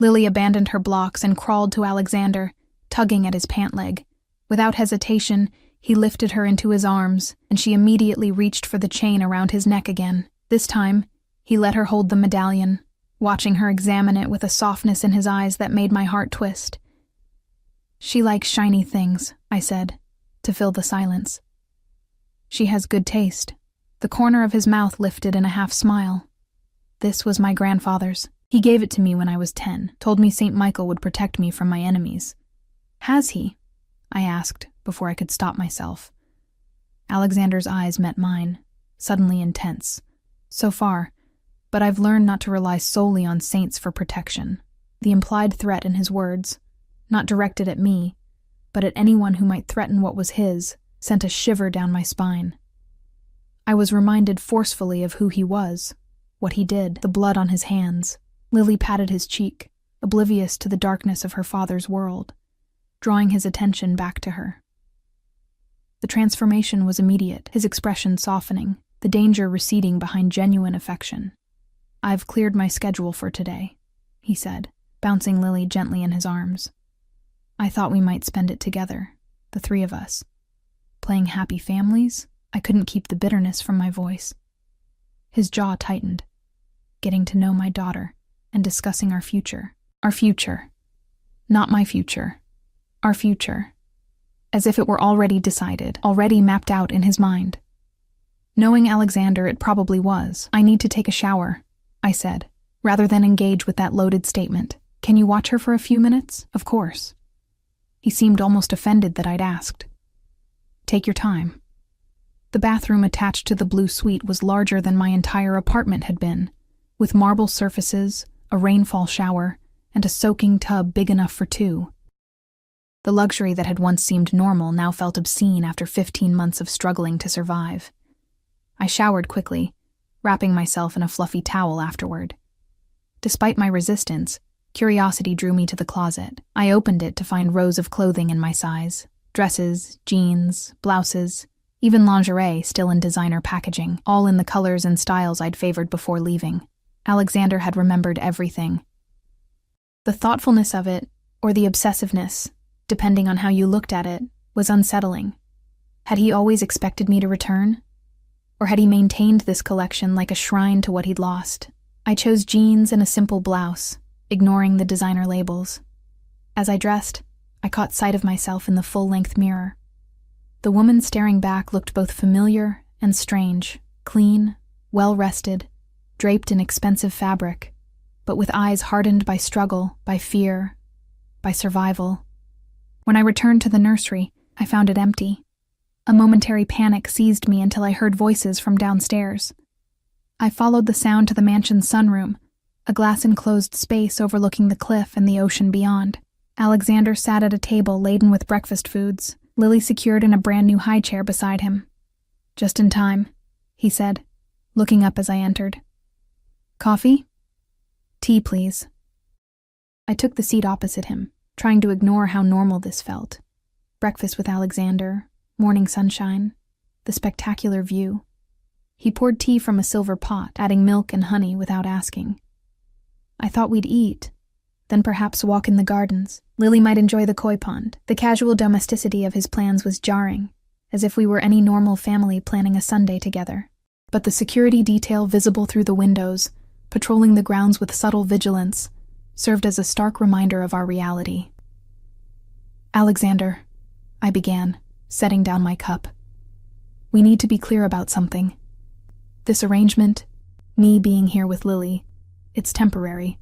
Lily abandoned her blocks and crawled to Alexander, tugging at his pant leg. Without hesitation, he lifted her into his arms, and she immediately reached for the chain around his neck again. This time, he let her hold the medallion, watching her examine it with a softness in his eyes that made my heart twist. She likes shiny things, I said, to fill the silence. She has good taste. The corner of his mouth lifted in a half-smile. This was my grandfather's. He gave it to me when I was 10, told me St. Michael would protect me from my enemies. Has he? I asked, before I could stop myself. Alexander's eyes met mine, suddenly intense. So far, but I've learned not to rely solely on saints for protection. The implied threat in his words, not directed at me, but at anyone who might threaten what was his, sent a shiver down my spine. I was reminded forcefully of who he was, what he did, the blood on his hands. Lily patted his cheek, oblivious to the darkness of her father's world, drawing his attention back to her. The transformation was immediate, his expression softening, the danger receding behind genuine affection. I've cleared my schedule for today, he said, bouncing Lily gently in his arms. I thought we might spend it together, the three of us. Playing happy families? I couldn't keep the bitterness from my voice. His jaw tightened, getting to know my daughter and discussing our future. Our future. Not my future. Our future. As if it were already decided, already mapped out in his mind. Knowing Alexander, it probably was. I need to take a shower, I said, rather than engage with that loaded statement. Can you watch her for a few minutes? Of course. He seemed almost offended that I'd asked. Take your time. The bathroom attached to the blue suite was larger than my entire apartment had been, with marble surfaces, a rainfall shower, and a soaking tub big enough for two. The luxury that had once seemed normal now felt obscene after 15 months of struggling to survive. I showered quickly, wrapping myself in a fluffy towel afterward. Despite my resistance, curiosity drew me to the closet. I opened it to find rows of clothing in my size. Dresses, jeans, blouses, even lingerie still in designer packaging, all in the colors and styles I'd favored before leaving. Alexander had remembered everything. The thoughtfulness of it, or the obsessiveness, depending on how you looked at it, was unsettling. Had he always expected me to return? Or had he maintained this collection like a shrine to what he'd lost? I chose jeans and a simple blouse, ignoring the designer labels. As I dressed, I caught sight of myself in the full-length mirror. The woman staring back looked both familiar and strange, clean, well-rested, draped in expensive fabric. but with eyes hardened by struggle, by fear, by survival. When I returned to the nursery, I found it empty. A momentary panic seized me until I heard voices from downstairs. I followed the sound to the mansion's sunroom, a glass-enclosed space overlooking the cliff and the ocean beyond. Alexander sat at a table laden with breakfast foods, Lily secured in a brand-new high chair beside him. "Just in time," he said, looking up as I entered. "Coffee?" "Tea, please." I took the seat opposite him, trying to ignore how normal this felt. Breakfast with Alexander, morning sunshine, the spectacular view. He poured tea from a silver pot, adding milk and honey without asking. I thought we'd eat, then perhaps walk in the gardens. Lily might enjoy the koi pond. The casual domesticity of his plans was jarring, as if we were any normal family planning a Sunday together. But the security detail visible through the windows, patrolling the grounds with subtle vigilance, served as a stark reminder of our reality. "Alexander," I began, setting down my cup. "We need to be clear about something. This arrangement, me being here with Lily, it's temporary,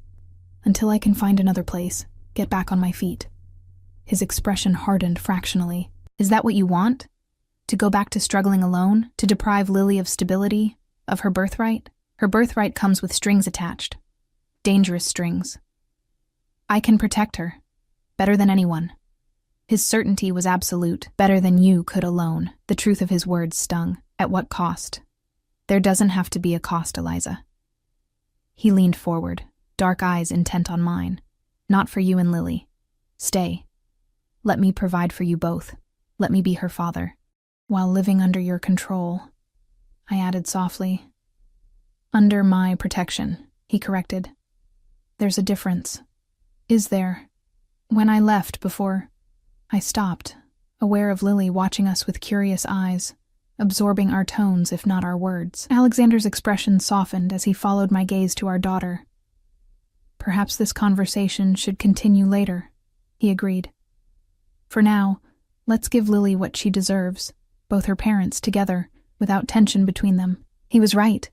until I can find another place, get back on my feet." His expression hardened fractionally. "Is that what you want? To go back to struggling alone? To deprive Lily of stability? Of her birthright? Her birthright comes with strings attached. Dangerous strings. I can protect her, better than anyone." His certainty was absolute, better than you could alone. The truth of his words stung. At what cost? There doesn't have to be a cost, Eliza. He leaned forward, dark eyes intent on mine. "Not for you and Lily. Stay. Let me provide for you both. Let me be her father. While living under your control," I added softly. "Under my protection," he corrected. "There's a difference." "Is there?" When I left before, I stopped, aware of Lily watching us with curious eyes, absorbing our tones if not our words. Alexander's expression softened as he followed my gaze to our daughter. "Perhaps this conversation should continue later," he agreed. "For now, let's give Lily what she deserves, both her parents together, without tension between them." He was right,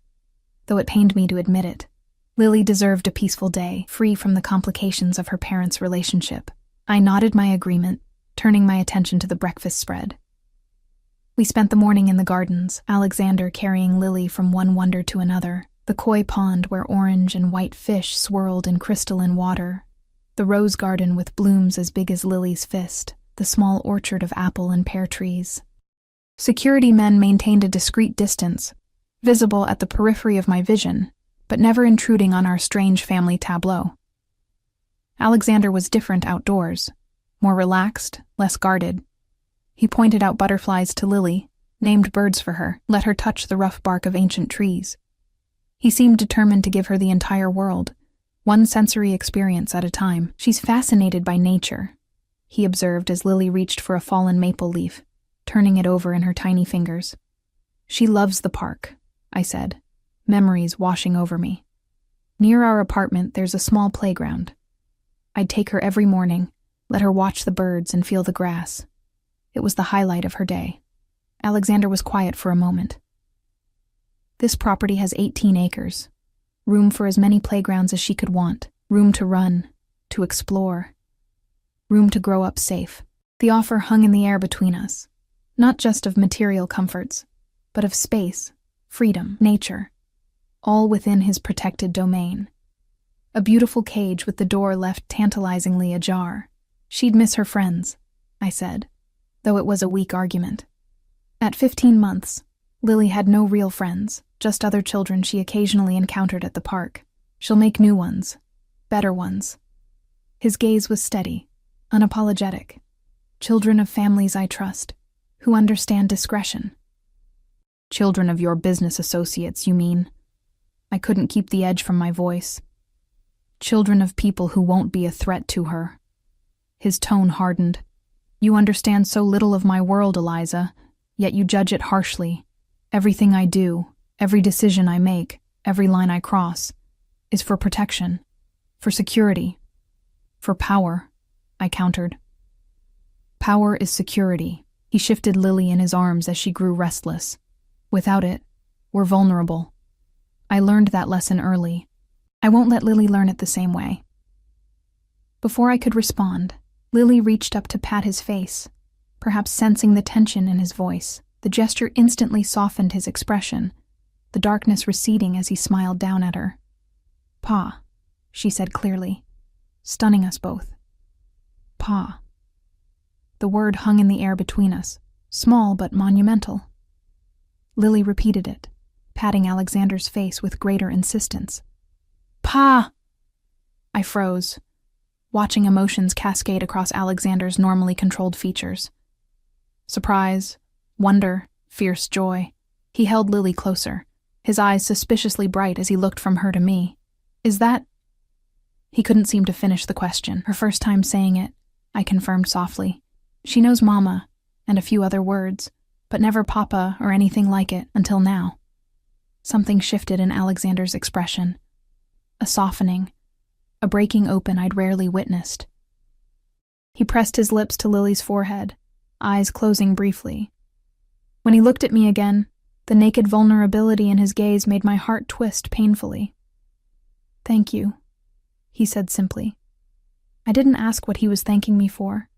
though it pained me to admit it. Lily deserved a peaceful day, free from the complications of her parents' relationship. I nodded my agreement, turning my attention to the breakfast spread. We spent the morning in the gardens, Alexander carrying Lily from one wonder to another. The koi pond where orange and white fish swirled in crystalline water, the rose garden with blooms as big as Lily's fist, the small orchard of apple and pear trees. Security men maintained a discreet distance, visible at the periphery of my vision, but never intruding on our strange family tableau. Alexander was different outdoors, more relaxed, less guarded. He pointed out butterflies to Lily, named birds for her, let her touch the rough bark of ancient trees. He seemed determined to give her the entire world, one sensory experience at a time. "She's fascinated by nature," he observed as Lily reached for a fallen maple leaf, turning it over in her tiny fingers. "She loves the park," I said, memories washing over me. "Near our apartment, there's a small playground. I'd take her every morning, let her watch the birds and feel the grass. It was the highlight of her day." Alexander was quiet for a moment. "This property has 18 acres, room for as many playgrounds as she could want, room to run, to explore, room to grow up safe." The offer hung in the air between us, not just of material comforts, but of space, freedom, nature, all within his protected domain. A beautiful cage with the door left tantalizingly ajar. "She'd miss her friends," I said, though it was a weak argument. At 15 months, Lily had no real friends, just other children she occasionally encountered at the park. "She'll make new ones, better ones." His gaze was steady, unapologetic. "Children of families I trust, who understand discretion." "Children of your business associates, you mean?" I couldn't keep the edge from my voice. "Children of people who won't be a threat to her." His tone hardened. "You understand so little of my world, Eliza, yet you judge it harshly. Everything I do, every decision I make, every line I cross, is for protection, for security, for power," I countered. "Power is security." He shifted Lily in his arms as she grew restless. "Without it, we're vulnerable. I learned that lesson early. I won't let Lily learn it the same way. Before I could respond, Lily reached up to pat his face, perhaps sensing the tension in his voice. The gesture instantly softened his expression, the darkness receding as he smiled down at her. "Pa," she said clearly, stunning us both. "Pa." The word hung in the air between us, small but monumental. Lily repeated it, patting Alexander's face with greater insistence. "Pa!" I froze, watching emotions cascade across Alexander's normally controlled features. Surprise, wonder, fierce joy. He held Lily closer, his eyes suspiciously bright as he looked from her to me. "Is that—" He couldn't seem to finish the question. Her first time saying it, I confirmed softly. "She knows Mama, and a few other words, but never Papa or anything like it until now." Something shifted in Alexander's expression. A softening, a breaking open I'd rarely witnessed. He pressed his lips to Lily's forehead, eyes closing briefly. When he looked at me again, the naked vulnerability in his gaze made my heart twist painfully. "Thank you," he said simply. I didn't ask what he was thanking me for.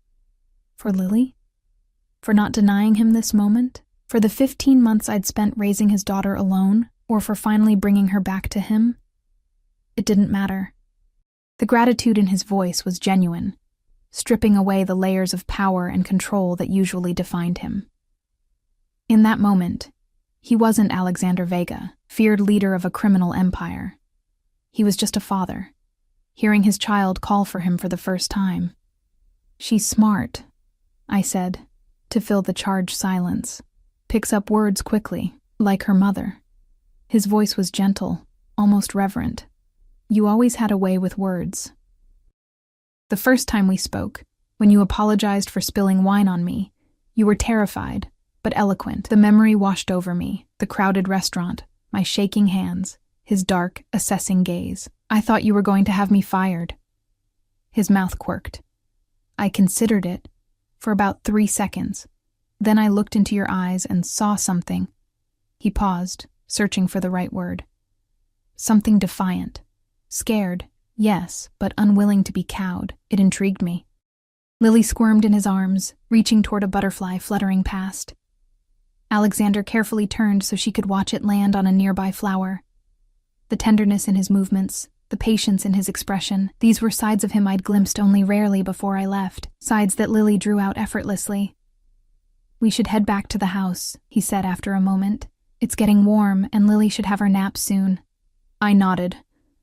For Lily? For not denying him this moment? For the 15 months I'd spent raising his daughter alone? Or for finally bringing her back to him? It didn't matter. The gratitude in his voice was genuine, stripping away the layers of power and control that usually defined him. In that moment, he wasn't Alexander Vega, feared leader of a criminal empire. He was just a father, hearing his child call for him for the first time. "She's smart," I said, to fill the charged silence. "Picks up words quickly, like her mother." His voice was gentle, almost reverent. "You always had a way with words." The first time we spoke, when you apologized for spilling wine on me, you were terrified, but eloquent. The memory washed over me, the crowded restaurant, my shaking hands, his dark, assessing gaze. "I thought you were going to have me fired." His mouth quirked. "I considered it, for about 3 seconds. Then I looked into your eyes and saw something." He paused, searching for the right word. "Something defiant. Scared, yes, but unwilling to be cowed." It intrigued me. Lily squirmed in his arms, reaching toward a butterfly fluttering past. Alexander carefully turned so she could watch it land on a nearby flower. The tenderness in his movements, the patience in his expression, these were sides of him I'd glimpsed only rarely before I left, sides that Lily drew out effortlessly. "We should head back to the house," he said after a moment. "It's getting warm, and Lily should have her nap soon." I nodded,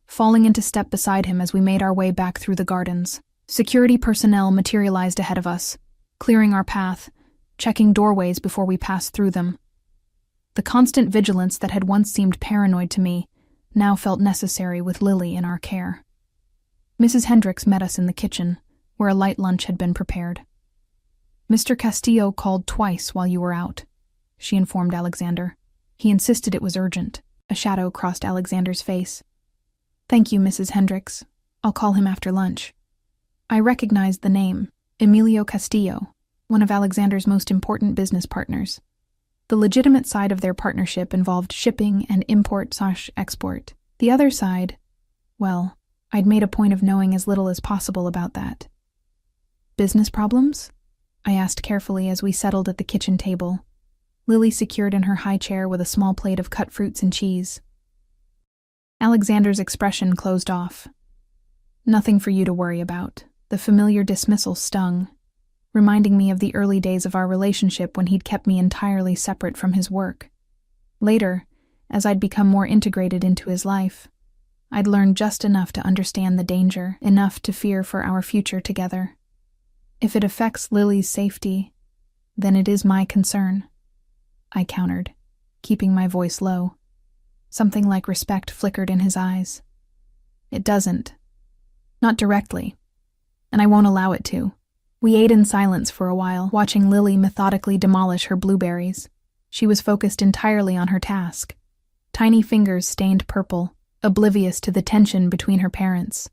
falling into step beside him as we made our way back through the gardens. Security personnel materialized ahead of us, clearing our path, checking doorways before we passed through them. The constant vigilance that had once seemed paranoid to me now felt necessary with Lily in our care. Mrs. Hendricks met us in the kitchen, where a light lunch had been prepared. "Mr. Castillo called twice while you were out," she informed Alexander. He insisted it was urgent. A shadow crossed Alexander's face. "Thank you, Mrs. Hendricks. I'll call him after lunch." I recognized the name, Emilio Castillo, one of Alexander's most important business partners. The legitimate side of their partnership involved shipping and import/export. The other side, well, I'd made a point of knowing as little as possible about that. "Business problems?" I asked carefully as we settled at the kitchen table, Lily secured in her high chair with a small plate of cut fruits and cheese. Alexander's expression closed off. "Nothing for you to worry about." The familiar dismissal stung, reminding me of the early days of our relationship when he'd kept me entirely separate from his work. Later, as I'd become more integrated into his life, I'd learned just enough to understand the danger, enough to fear for our future together. If it affects Lily's safety, then it is my concern, I countered, keeping my voice low. Something like respect flickered in his eyes. "It doesn't. Not directly. And I won't allow it to." We ate in silence for a while, watching Lily methodically demolish her blueberries. She was focused entirely on her task. Tiny fingers stained purple, oblivious to the tension between her parents.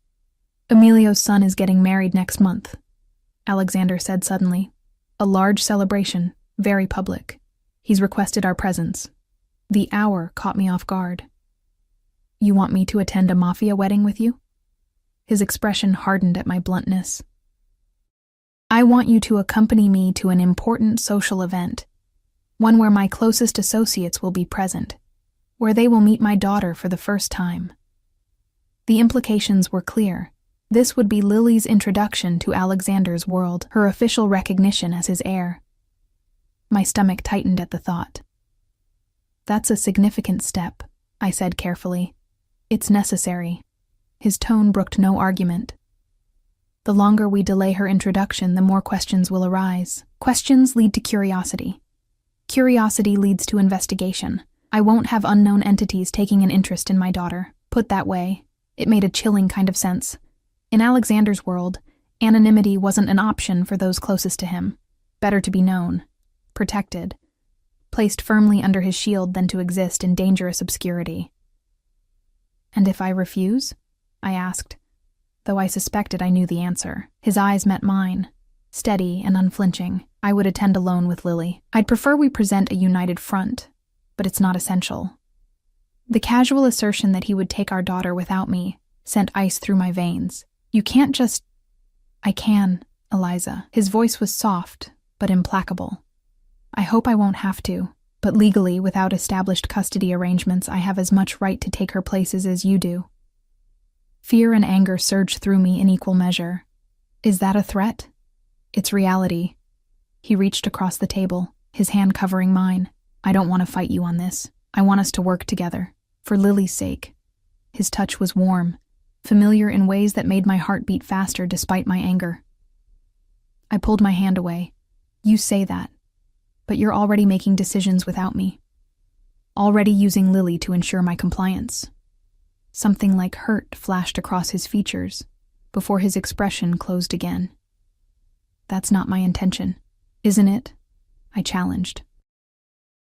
"Emilio's son is getting married next month," Alexander said suddenly. "A large celebration, very public. He's requested our presence." The hour caught me off guard. You want me to attend a Mafia wedding with you? His expression hardened at my bluntness. I want you to accompany me to an important social event, one where my closest associates will be present, where they will meet my daughter for the first time. The implications were clear. This would be Lily's introduction to Alexander's world, her official recognition as his heir. My stomach tightened at the thought. That's a significant step, I said carefully. It's necessary. His tone brooked no argument. The longer we delay her introduction, the more questions will arise. Questions lead to curiosity. Curiosity leads to investigation. I won't have unknown entities taking an interest in my daughter. Put that way, it made a chilling kind of sense. In Alexander's world, anonymity wasn't an option for those closest to him. Better to be known, protected, placed firmly under his shield than to exist in dangerous obscurity. And if I refuse? I asked, though I suspected I knew the answer. His eyes met mine, steady and unflinching. I would attend alone with Lily. I'd prefer we present a united front, but it's not essential. The casual assertion that he would take our daughter without me sent ice through my veins. You can't just... I can, Eliza. His voice was soft, but implacable. I hope I won't have to, but legally, without established custody arrangements, I have as much right to take her places as you do. Fear and anger surged through me in equal measure. Is that a threat? It's reality. He reached across the table, his hand covering mine. I don't want to fight you on this. I want us to work together, for Lily's sake. His touch was warm, familiar in ways that made my heart beat faster despite my anger. I pulled my hand away. You say that, but you're already making decisions without me. Already using Lily to ensure my compliance. Something like hurt flashed across his features before his expression closed again. That's not my intention, isn't it? I challenged.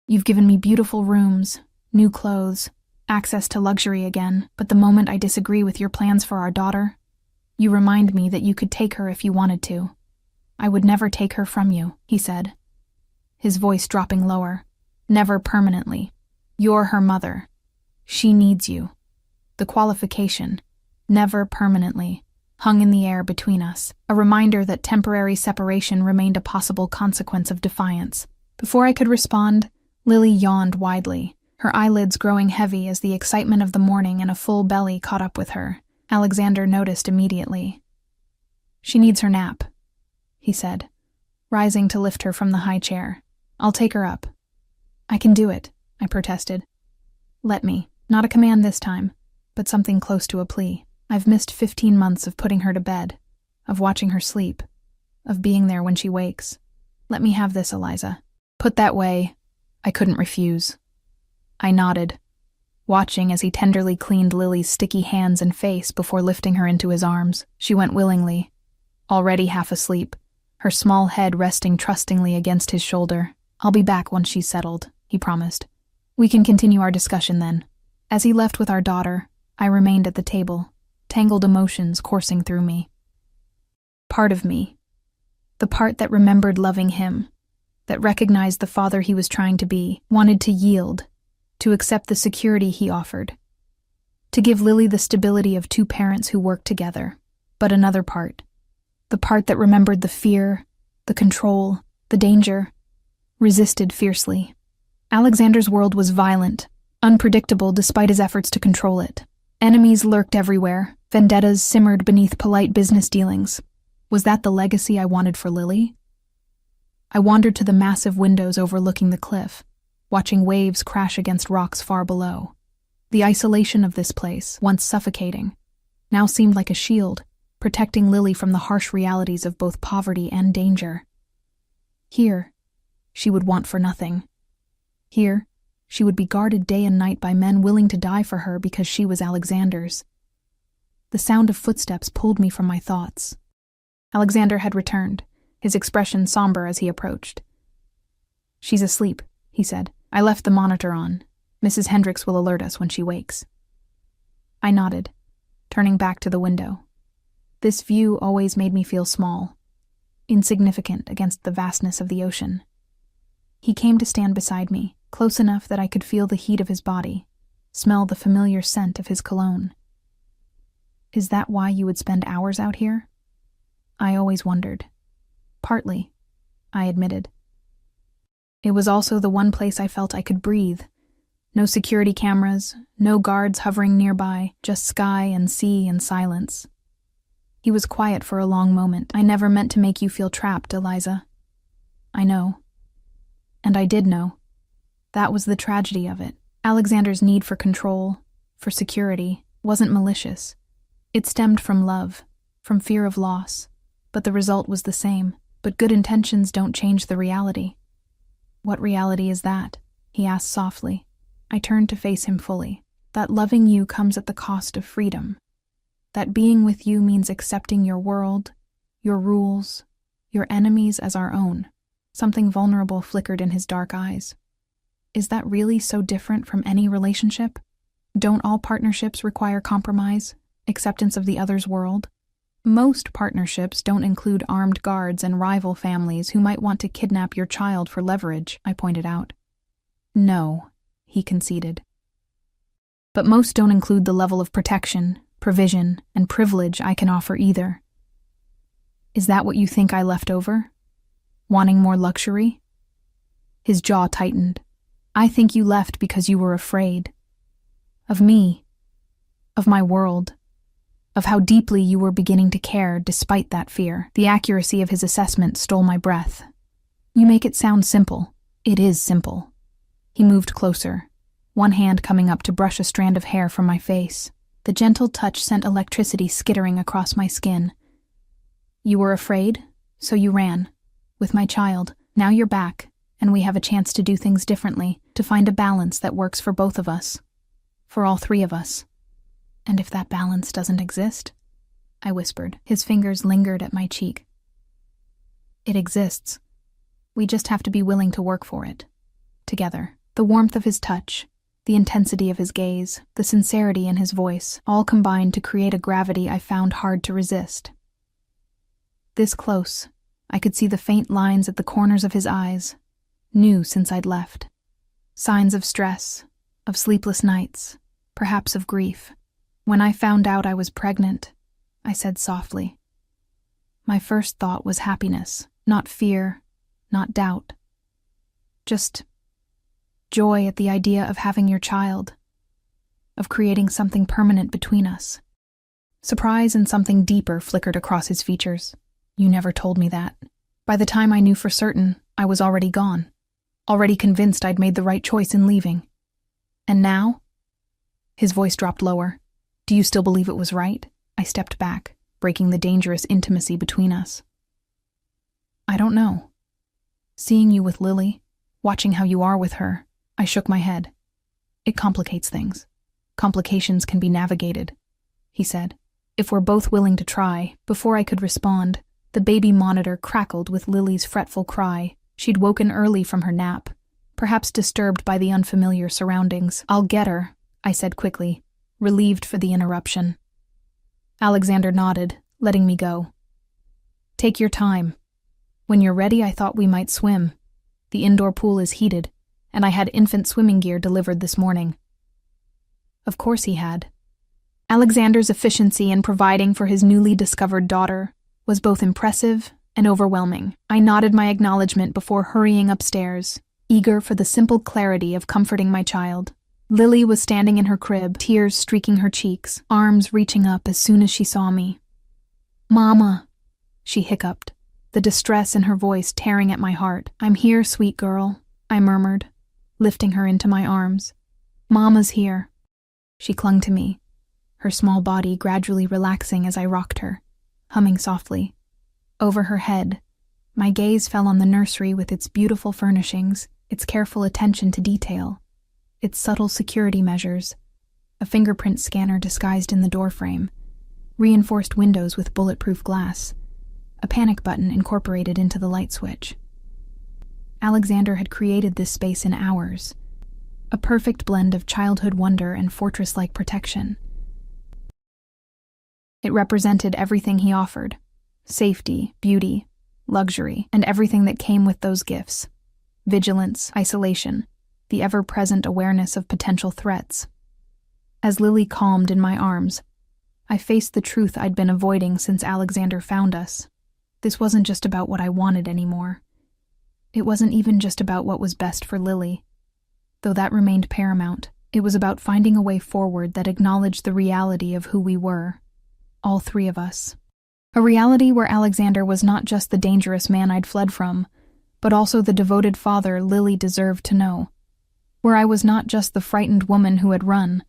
You've given me beautiful rooms, new clothes, access to luxury again, but the moment I disagree with your plans for our daughter, you remind me that you could take her if you wanted to. I would never take her from you, he said, his voice dropping lower. Never permanently. You're her mother. She needs you. The qualification, never permanently, hung in the air between us, a reminder that temporary separation remained a possible consequence of defiance. Before I could respond, Lily yawned widely, her eyelids growing heavy as the excitement of the morning and a full belly caught up with her. Alexander noticed immediately. She needs her nap, he said, rising to lift her from the high chair. I'll take her up. I can do it, I protested. Let me. Not a command this time, but something close to a plea. I've missed 15 months of putting her to bed, of watching her sleep, of being there when she wakes. Let me have this, Eliza. Put that way, I couldn't refuse. I nodded, watching as he tenderly cleaned Lily's sticky hands and face before lifting her into his arms. She went willingly, already half asleep, her small head resting trustingly against his shoulder. I'll be back once she's settled, he promised. We can continue our discussion then. As he left with our daughter, I remained at the table, tangled emotions coursing through me. Part of me, the part that remembered loving him, that recognized the father he was trying to be, wanted to yield, to accept the security he offered, to give Lily the stability of two parents who worked together. But another part, the part that remembered the fear, the control, the danger, resisted fiercely. Alexander's world was violent, unpredictable despite his efforts to control it. Enemies lurked everywhere, vendettas simmered beneath polite business dealings. Was that the legacy I wanted for Lily? I wandered to the massive windows overlooking the cliff, watching waves crash against rocks far below. The isolation of this place, once suffocating, now seemed like a shield, protecting Lily from the harsh realities of both poverty and danger. Here, she would want for nothing. Here, she would be guarded day and night by men willing to die for her because she was Alexander's. The sound of footsteps pulled me from my thoughts. Alexander had returned, his expression somber as he approached. She's asleep, he said. I left the monitor on. Mrs. Hendricks will alert us when she wakes. I nodded, turning back to the window. This view always made me feel small, insignificant against the vastness of the ocean. He came to stand beside me, close enough that I could feel the heat of his body, smell the familiar scent of his cologne. Is that why you would spend hours out here? I always wondered. Partly, I admitted. It was also the one place I felt I could breathe. No security cameras, no guards hovering nearby, just sky and sea and silence. He was quiet for a long moment. I never meant to make you feel trapped, Eliza. I know. And I did know. That was the tragedy of it. Alexander's need for control, for security, wasn't malicious. It stemmed from love, from fear of loss, but the result was the same. But good intentions don't change the reality. What reality is that? He asked softly. I turned to face him fully. That loving you comes at the cost of freedom. That being with you means accepting your world, your rules, your enemies as our own. Something vulnerable flickered in his dark eyes. Is that really so different from any relationship? Don't all partnerships require compromise, acceptance of the other's world? Most partnerships don't include armed guards and rival families who might want to kidnap your child for leverage, I pointed out. No, he conceded. But most don't include the level of protection, provision, and privilege I can offer either. Is that what you think I left over? Wanting more luxury? His jaw tightened. I think you left because you were afraid. Of me. Of my world. Of how deeply you were beginning to care despite that fear. The accuracy of his assessment stole my breath. You make it sound simple. It is simple. He moved closer, one hand coming up to brush a strand of hair from my face. The gentle touch sent electricity skittering across my skin. You were afraid, so you ran. With my child. Now you're back, and we have a chance to do things differently, to find a balance that works for both of us. For all three of us. And if that balance doesn't exist? I whispered. His fingers lingered at my cheek. It exists. We just have to be willing to work for it. Together. The warmth of his touch, the intensity of his gaze, the sincerity in his voice, all combined to create a gravity I found hard to resist. This close, I could see the faint lines at the corners of his eyes, new since I'd left. Signs of stress, of sleepless nights, perhaps of grief. When I found out I was pregnant, I said softly. My first thought was happiness, not fear, not doubt. Just joy at the idea of having your child, of creating something permanent between us. Surprise and something deeper flickered across his features. You never told me that. By the time I knew for certain, I was already gone, already convinced I'd made the right choice in leaving. And now? His voice dropped lower. Do you still believe it was right? I stepped back, breaking the dangerous intimacy between us. I don't know. Seeing you with Lily, watching how you are with her, I shook my head. It complicates things. Complications can be navigated, he said. If we're both willing to try. Before I could respond, the baby monitor crackled with Lily's fretful cry. She'd woken early from her nap, perhaps disturbed by the unfamiliar surroundings. I'll get her, I said quickly, relieved for the interruption. Alexander nodded, letting me go. Take your time. When you're ready, I thought we might swim. The indoor pool is heated, and I had infant swimming gear delivered this morning. Of course he had. Alexander's efficiency in providing for his newly discovered daughter was both impressive and overwhelming. I nodded my acknowledgement before hurrying upstairs, eager for the simple clarity of comforting my child. Lily was standing in her crib, tears streaking her cheeks, arms reaching up as soon as she saw me. Mama, she hiccuped, the distress in her voice tearing at my heart. I'm here, sweet girl, I murmured, lifting her into my arms. Mama's here. She clung to me, her small body gradually relaxing as I rocked her, humming softly. Over her head, my gaze fell on the nursery with its beautiful furnishings, its careful attention to detail, its subtle security measures, a fingerprint scanner disguised in the doorframe, reinforced windows with bulletproof glass, a panic button incorporated into the light switch. Alexander had created this space in hours, a perfect blend of childhood wonder and fortress-like protection. It represented everything he offered: safety, beauty, luxury, and everything that came with those gifts: vigilance, isolation, the ever-present awareness of potential threats. As Lily calmed in my arms, I faced the truth I'd been avoiding since Alexander found us. This wasn't just about what I wanted anymore. It wasn't even just about what was best for Lily. Though that remained paramount, it was about finding a way forward that acknowledged the reality of who we were, all three of us. A reality where Alexander was not just the dangerous man I'd fled from, but also the devoted father Lily deserved to know. Where I was not just the frightened woman who had run,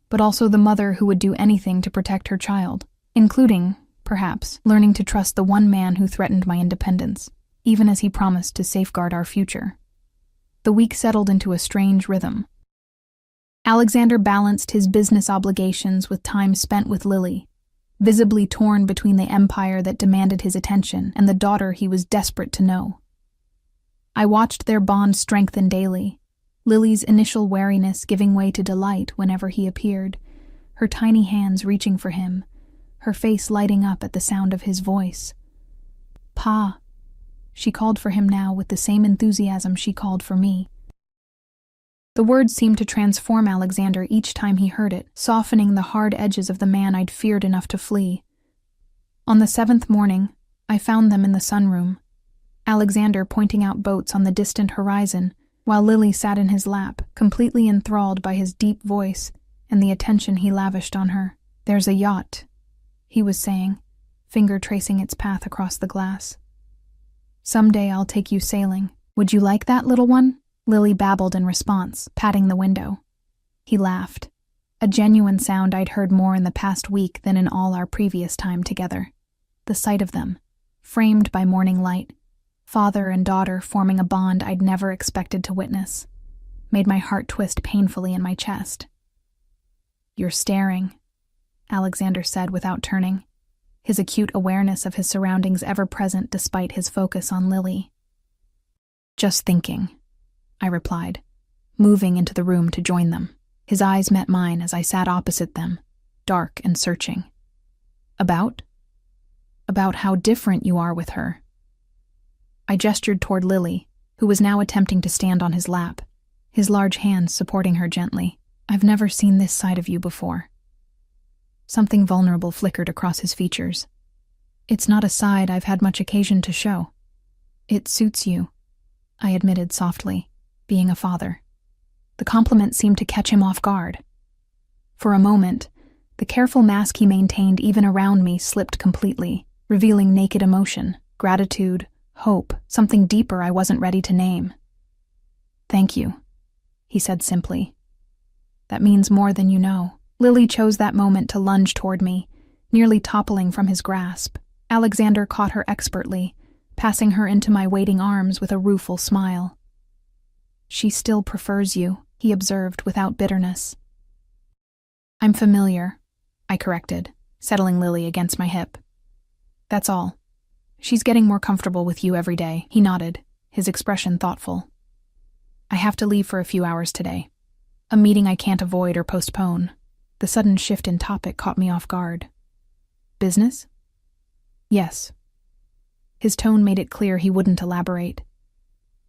but also the mother who would do anything to protect her child, including, perhaps, learning to trust the one man who threatened my independence, even as he promised to safeguard our future. The week settled into a strange rhythm. Alexander balanced his business obligations with time spent with Lily, visibly torn between the empire that demanded his attention and the daughter he was desperate to know. I watched their bond strengthen daily, Lily's initial wariness giving way to delight whenever he appeared, her tiny hands reaching for him, her face lighting up at the sound of his voice. "Pa," she called for him now with the same enthusiasm she called for me. The words seemed to transform Alexander each time he heard it, softening the hard edges of the man I'd feared enough to flee. On the 7th morning, I found them in the sunroom, Alexander pointing out boats on the distant horizon, while Lily sat in his lap, completely enthralled by his deep voice and the attention he lavished on her. "There's a yacht," he was saying, finger tracing its path across the glass. "Someday I'll take you sailing. Would you like that, little one?" Lily babbled in response, patting the window. He laughed, a genuine sound I'd heard more in the past week than in all our previous time together. The sight of them, framed by morning light, father and daughter forming a bond I'd never expected to witness, made my heart twist painfully in my chest. "You're staring," Alexander said without turning, his acute awareness of his surroundings ever present despite his focus on Lily. "Just thinking," I replied, moving into the room to join them. His eyes met mine as I sat opposite them, dark and searching. About how different you are with her." I gestured toward Lily, who was now attempting to stand on his lap, his large hands supporting her gently. "I've never seen this side of you before." Something vulnerable flickered across his features. "It's not a side I've had much occasion to show." "It suits you," I admitted softly, being a father. The compliment seemed to catch him off guard. For a moment, the careful mask he maintained even around me slipped completely, revealing naked emotion, gratitude, hope, something deeper I wasn't ready to name. "Thank you," he said simply. "That means more than you know." Lily chose that moment to lunge toward me, nearly toppling from his grasp. Alexander caught her expertly, passing her into my waiting arms with a rueful smile. "She still prefers you," he observed without bitterness. "I'm familiar," I corrected, settling Lily against my hip. "That's all. She's getting more comfortable with you every day." He nodded, his expression thoughtful. "I have to leave for a few hours today. A meeting I can't avoid or postpone." The sudden shift in topic caught me off guard. "Business?" "Yes." His tone made it clear he wouldn't elaborate.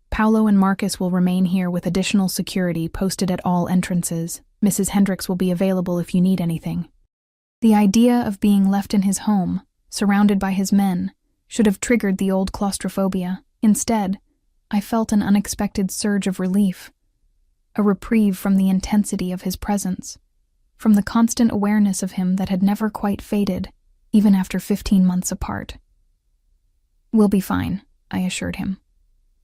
"Paolo and Marcus will remain here with additional security posted at all entrances. Mrs. Hendricks will be available if you need anything." The idea of being left in his home, surrounded by his men, should have triggered the old claustrophobia. Instead, I felt an unexpected surge of relief, a reprieve from the intensity of his presence, from the constant awareness of him that had never quite faded, even after 15 months apart. "We'll be fine," I assured him.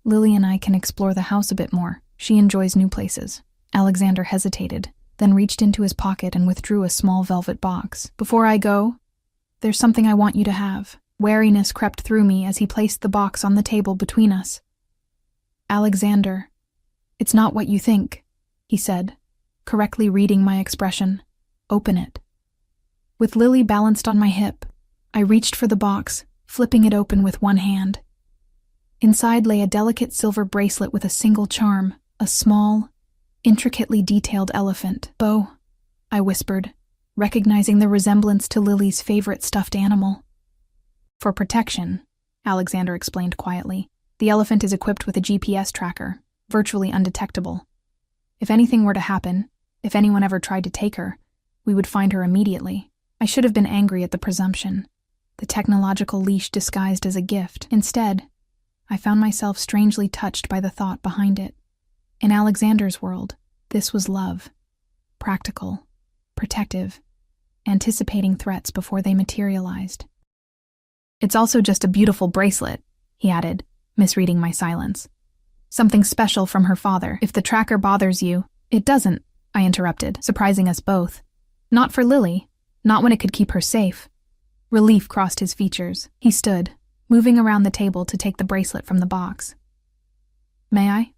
"Lily and I can explore the house a bit more. She enjoys new places." Alexander hesitated, then reached into his pocket and withdrew a small velvet box. "Before I go, there's something I want you to have." Wariness crept through me as he placed the box on the table between us. "Alexander, it's not what you think," he said, correctly reading my expression. "Open it." With Lily balanced on my hip, I reached for the box, flipping it open with one hand. Inside lay a delicate silver bracelet with a single charm, a small, intricately detailed elephant. "Bo," I whispered, recognizing the resemblance to Lily's favorite stuffed animal. "For protection," Alexander explained quietly. "The elephant is equipped with a GPS tracker, virtually undetectable. If anything were to happen, if anyone ever tried to take her, we would find her immediately. I should have been angry at the presumption, the technological leash disguised as a gift. Instead, I found myself strangely touched by the thought behind it. In Alexander's world, this was love. Practical, protective, anticipating threats before they materialized. "It's also just a beautiful bracelet," he added, misreading my silence. "Something special from her father. If the tracker bothers you—" "It doesn't," I interrupted, surprising us both. "Not for Lily. Not when it could keep her safe." Relief crossed his features. He stood, moving around the table to take the bracelet from the box. "May I?"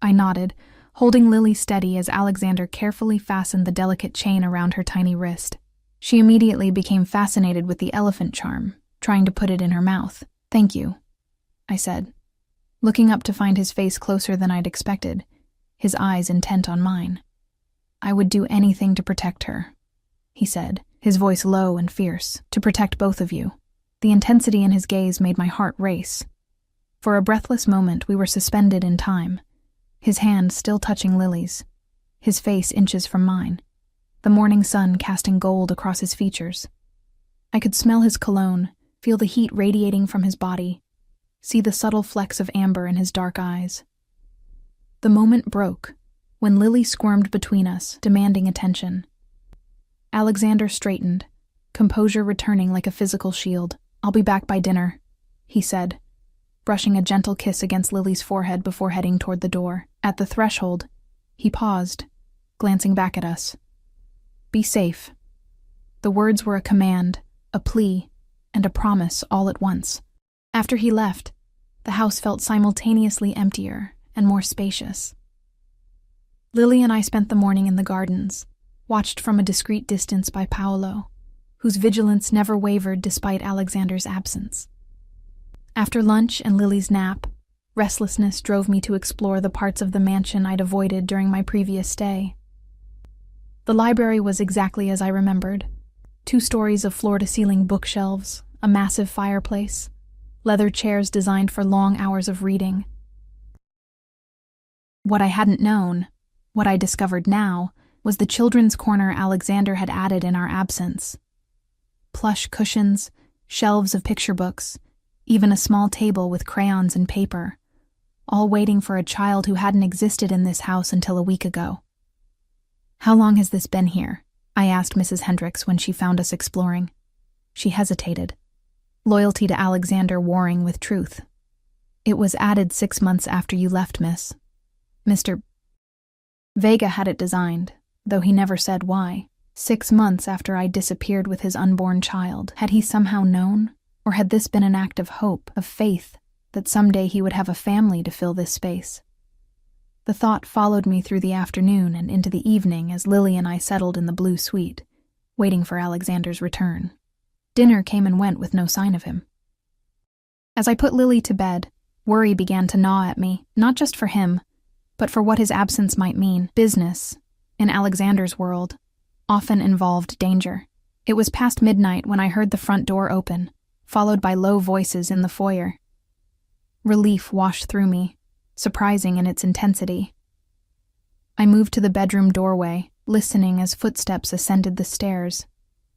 I nodded, holding Lily steady as Alexander carefully fastened the delicate chain around her tiny wrist. She immediately became fascinated with the elephant charm, trying to put it in her mouth. "Thank you," I said, looking up to find his face closer than I'd expected, his eyes intent on mine. "I would do anything to protect her," he said, his voice low and fierce, "to protect both of you." The intensity in his gaze made my heart race. For a breathless moment, we were suspended in time, his hand still touching Lily's, his face inches from mine, the morning sun casting gold across his features. I could smell his cologne, feel the heat radiating from his body, see the subtle flecks of amber in his dark eyes. The moment broke, when Lily squirmed between us, demanding attention. Alexander straightened, composure returning like a physical shield. "I'll be back by dinner," he said, brushing a gentle kiss against Lily's forehead before heading toward the door. At the threshold, he paused, glancing back at us. "Be safe." The words were a command, a plea, and a promise all at once. After he left, the house felt simultaneously emptier and more spacious. Lily and I spent the morning in the gardens, watched from a discreet distance by Paolo, whose vigilance never wavered despite Alexander's absence. After lunch and Lily's nap, restlessness drove me to explore the parts of the mansion I'd avoided during my previous stay. The library was exactly as I remembered. 2 stories of floor-to-ceiling bookshelves, a massive fireplace, leather chairs designed for long hours of reading. What I hadn't known, what I discovered now, was the children's corner Alexander had added in our absence. Plush cushions, shelves of picture books, even a small table with crayons and paper, all waiting for a child who hadn't existed in this house until a week ago. "How long has this been here?" I asked Mrs. Hendricks when she found us exploring. She hesitated, loyalty to Alexander warring with truth. "It was added 6 months after you left, miss. Mr. Vega had it designed, though he never said why. 6 months after I disappeared with his unborn child. Had he somehow known? Or had this been an act of hope, of faith, that someday he would have a family to fill this space?" The thought followed me through the afternoon and into the evening as Lily and I settled in the blue suite, waiting for Alexander's return. Dinner came and went with no sign of him. As I put Lily to bed, worry began to gnaw at me, not just for him, but for what his absence might mean. Business, in Alexander's world, often involved danger. It was past midnight when I heard the front door open, followed by low voices in the foyer. Relief washed through me, surprising in its intensity. I moved to the bedroom doorway, listening as footsteps ascended the stairs,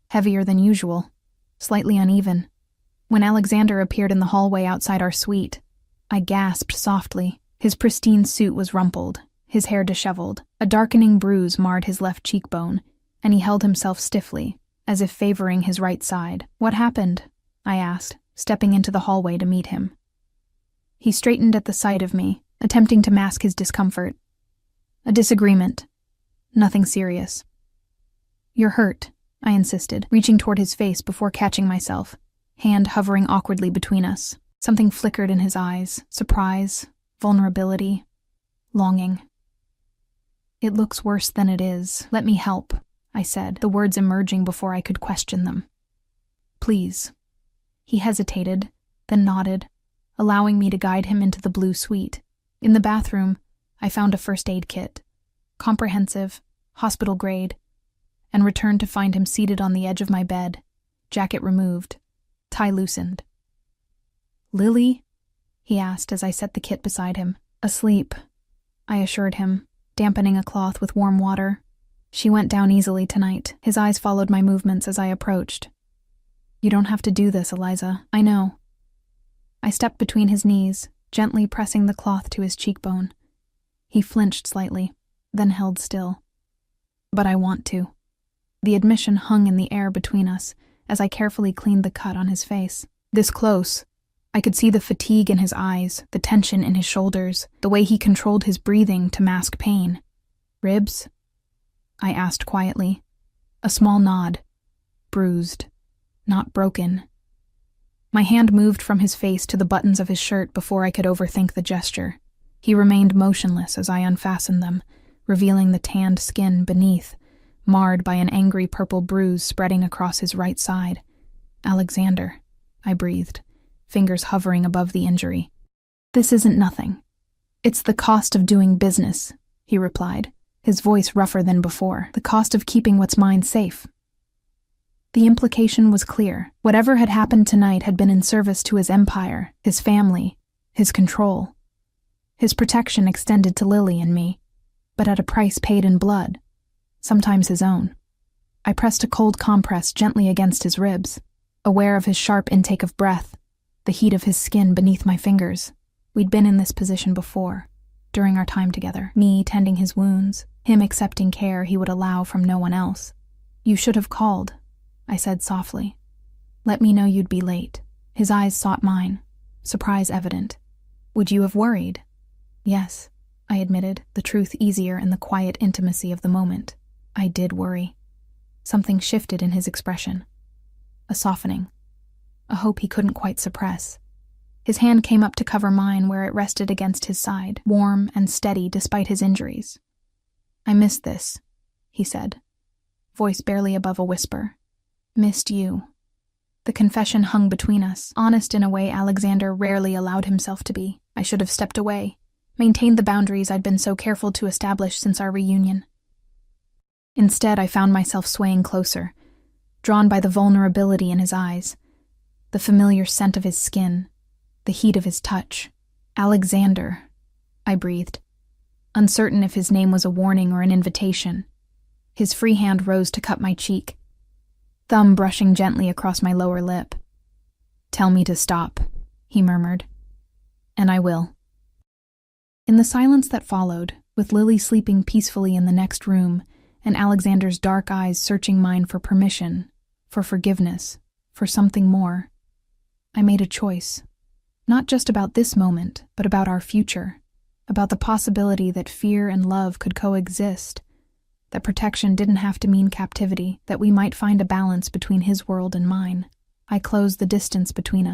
heavier than usual, slightly uneven. When Alexander appeared in the hallway outside our suite, I gasped softly. His pristine suit was rumpled, his hair disheveled. A darkening bruise marred his left cheekbone, and he held himself stiffly, as if favoring his right side. "What happened?" I asked, stepping into the hallway to meet him. He straightened at the sight of me, attempting to mask his discomfort. "A disagreement. Nothing serious." "You're hurt," I insisted, reaching toward his face before catching myself, hand hovering awkwardly between us. Something flickered in his eyes, surprise, vulnerability, longing. "It looks worse than it is. Let me help," I said, the words emerging before I could question them. "Please." He hesitated, then nodded, allowing me to guide him into the blue suite. In the bathroom, I found a first aid kit, comprehensive, hospital grade, and returned to find him seated on the edge of my bed, jacket removed, tie loosened. "Lily?" he asked as I set the kit beside him. "Asleep," I assured him, dampening a cloth with warm water. She went down easily tonight. His eyes followed my movements as I approached. You don't have to do this, Eliza. I know. I stepped between his knees, gently pressing the cloth to his cheekbone. He flinched slightly, then held still. But I want to. The admission hung in the air between us as I carefully cleaned the cut on his face. This close, I could see the fatigue in his eyes, the tension in his shoulders, the way he controlled his breathing to mask pain. Ribs? I asked quietly. A small nod. Bruised. Not broken. My hand moved from his face to the buttons of his shirt before I could overthink the gesture. He remained motionless as I unfastened them, revealing the tanned skin beneath, marred by an angry purple bruise spreading across his right side. Alexander, I breathed, fingers hovering above the injury. This isn't nothing. It's the cost of doing business, he replied, his voice rougher than before. The cost of keeping what's mine safe. The implication was clear. Whatever had happened tonight had been in service to his empire, his family, his control. His protection extended to Lily and me, but at a price paid in blood, sometimes his own. I pressed a cold compress gently against his ribs, aware of his sharp intake of breath, the heat of his skin beneath my fingers. We'd been in this position before, during our time together, me tending his wounds, him accepting care he would allow from no one else. You should have called, I said softly. Let me know you'd be late. His eyes sought mine, surprise evident. Would you have worried? Yes, I admitted, the truth easier in the quiet intimacy of the moment. I did worry. Something shifted in his expression. A softening. A hope he couldn't quite suppress. His hand came up to cover mine where it rested against his side, warm and steady despite his injuries. I missed this, he said, voice barely above a whisper. Missed you. The confession hung between us, honest in a way Alexander rarely allowed himself to be. I should have stepped away, maintained the boundaries I'd been so careful to establish since our reunion. Instead, I found myself swaying closer, drawn by the vulnerability in his eyes, the familiar scent of his skin, the heat of his touch. Alexander, I breathed, uncertain if his name was a warning or an invitation. His free hand rose to cut my cheek, thumb brushing gently across my lower lip. Tell me to stop, he murmured. And I will. In the silence that followed, with Lily sleeping peacefully in the next room, and Alexander's dark eyes searching mine for permission, for forgiveness, for something more, I made a choice. Not just about this moment, but about our future, about the possibility that fear and love could coexist, that protection didn't have to mean captivity, that we might find a balance between his world and mine. I closed the distance between us.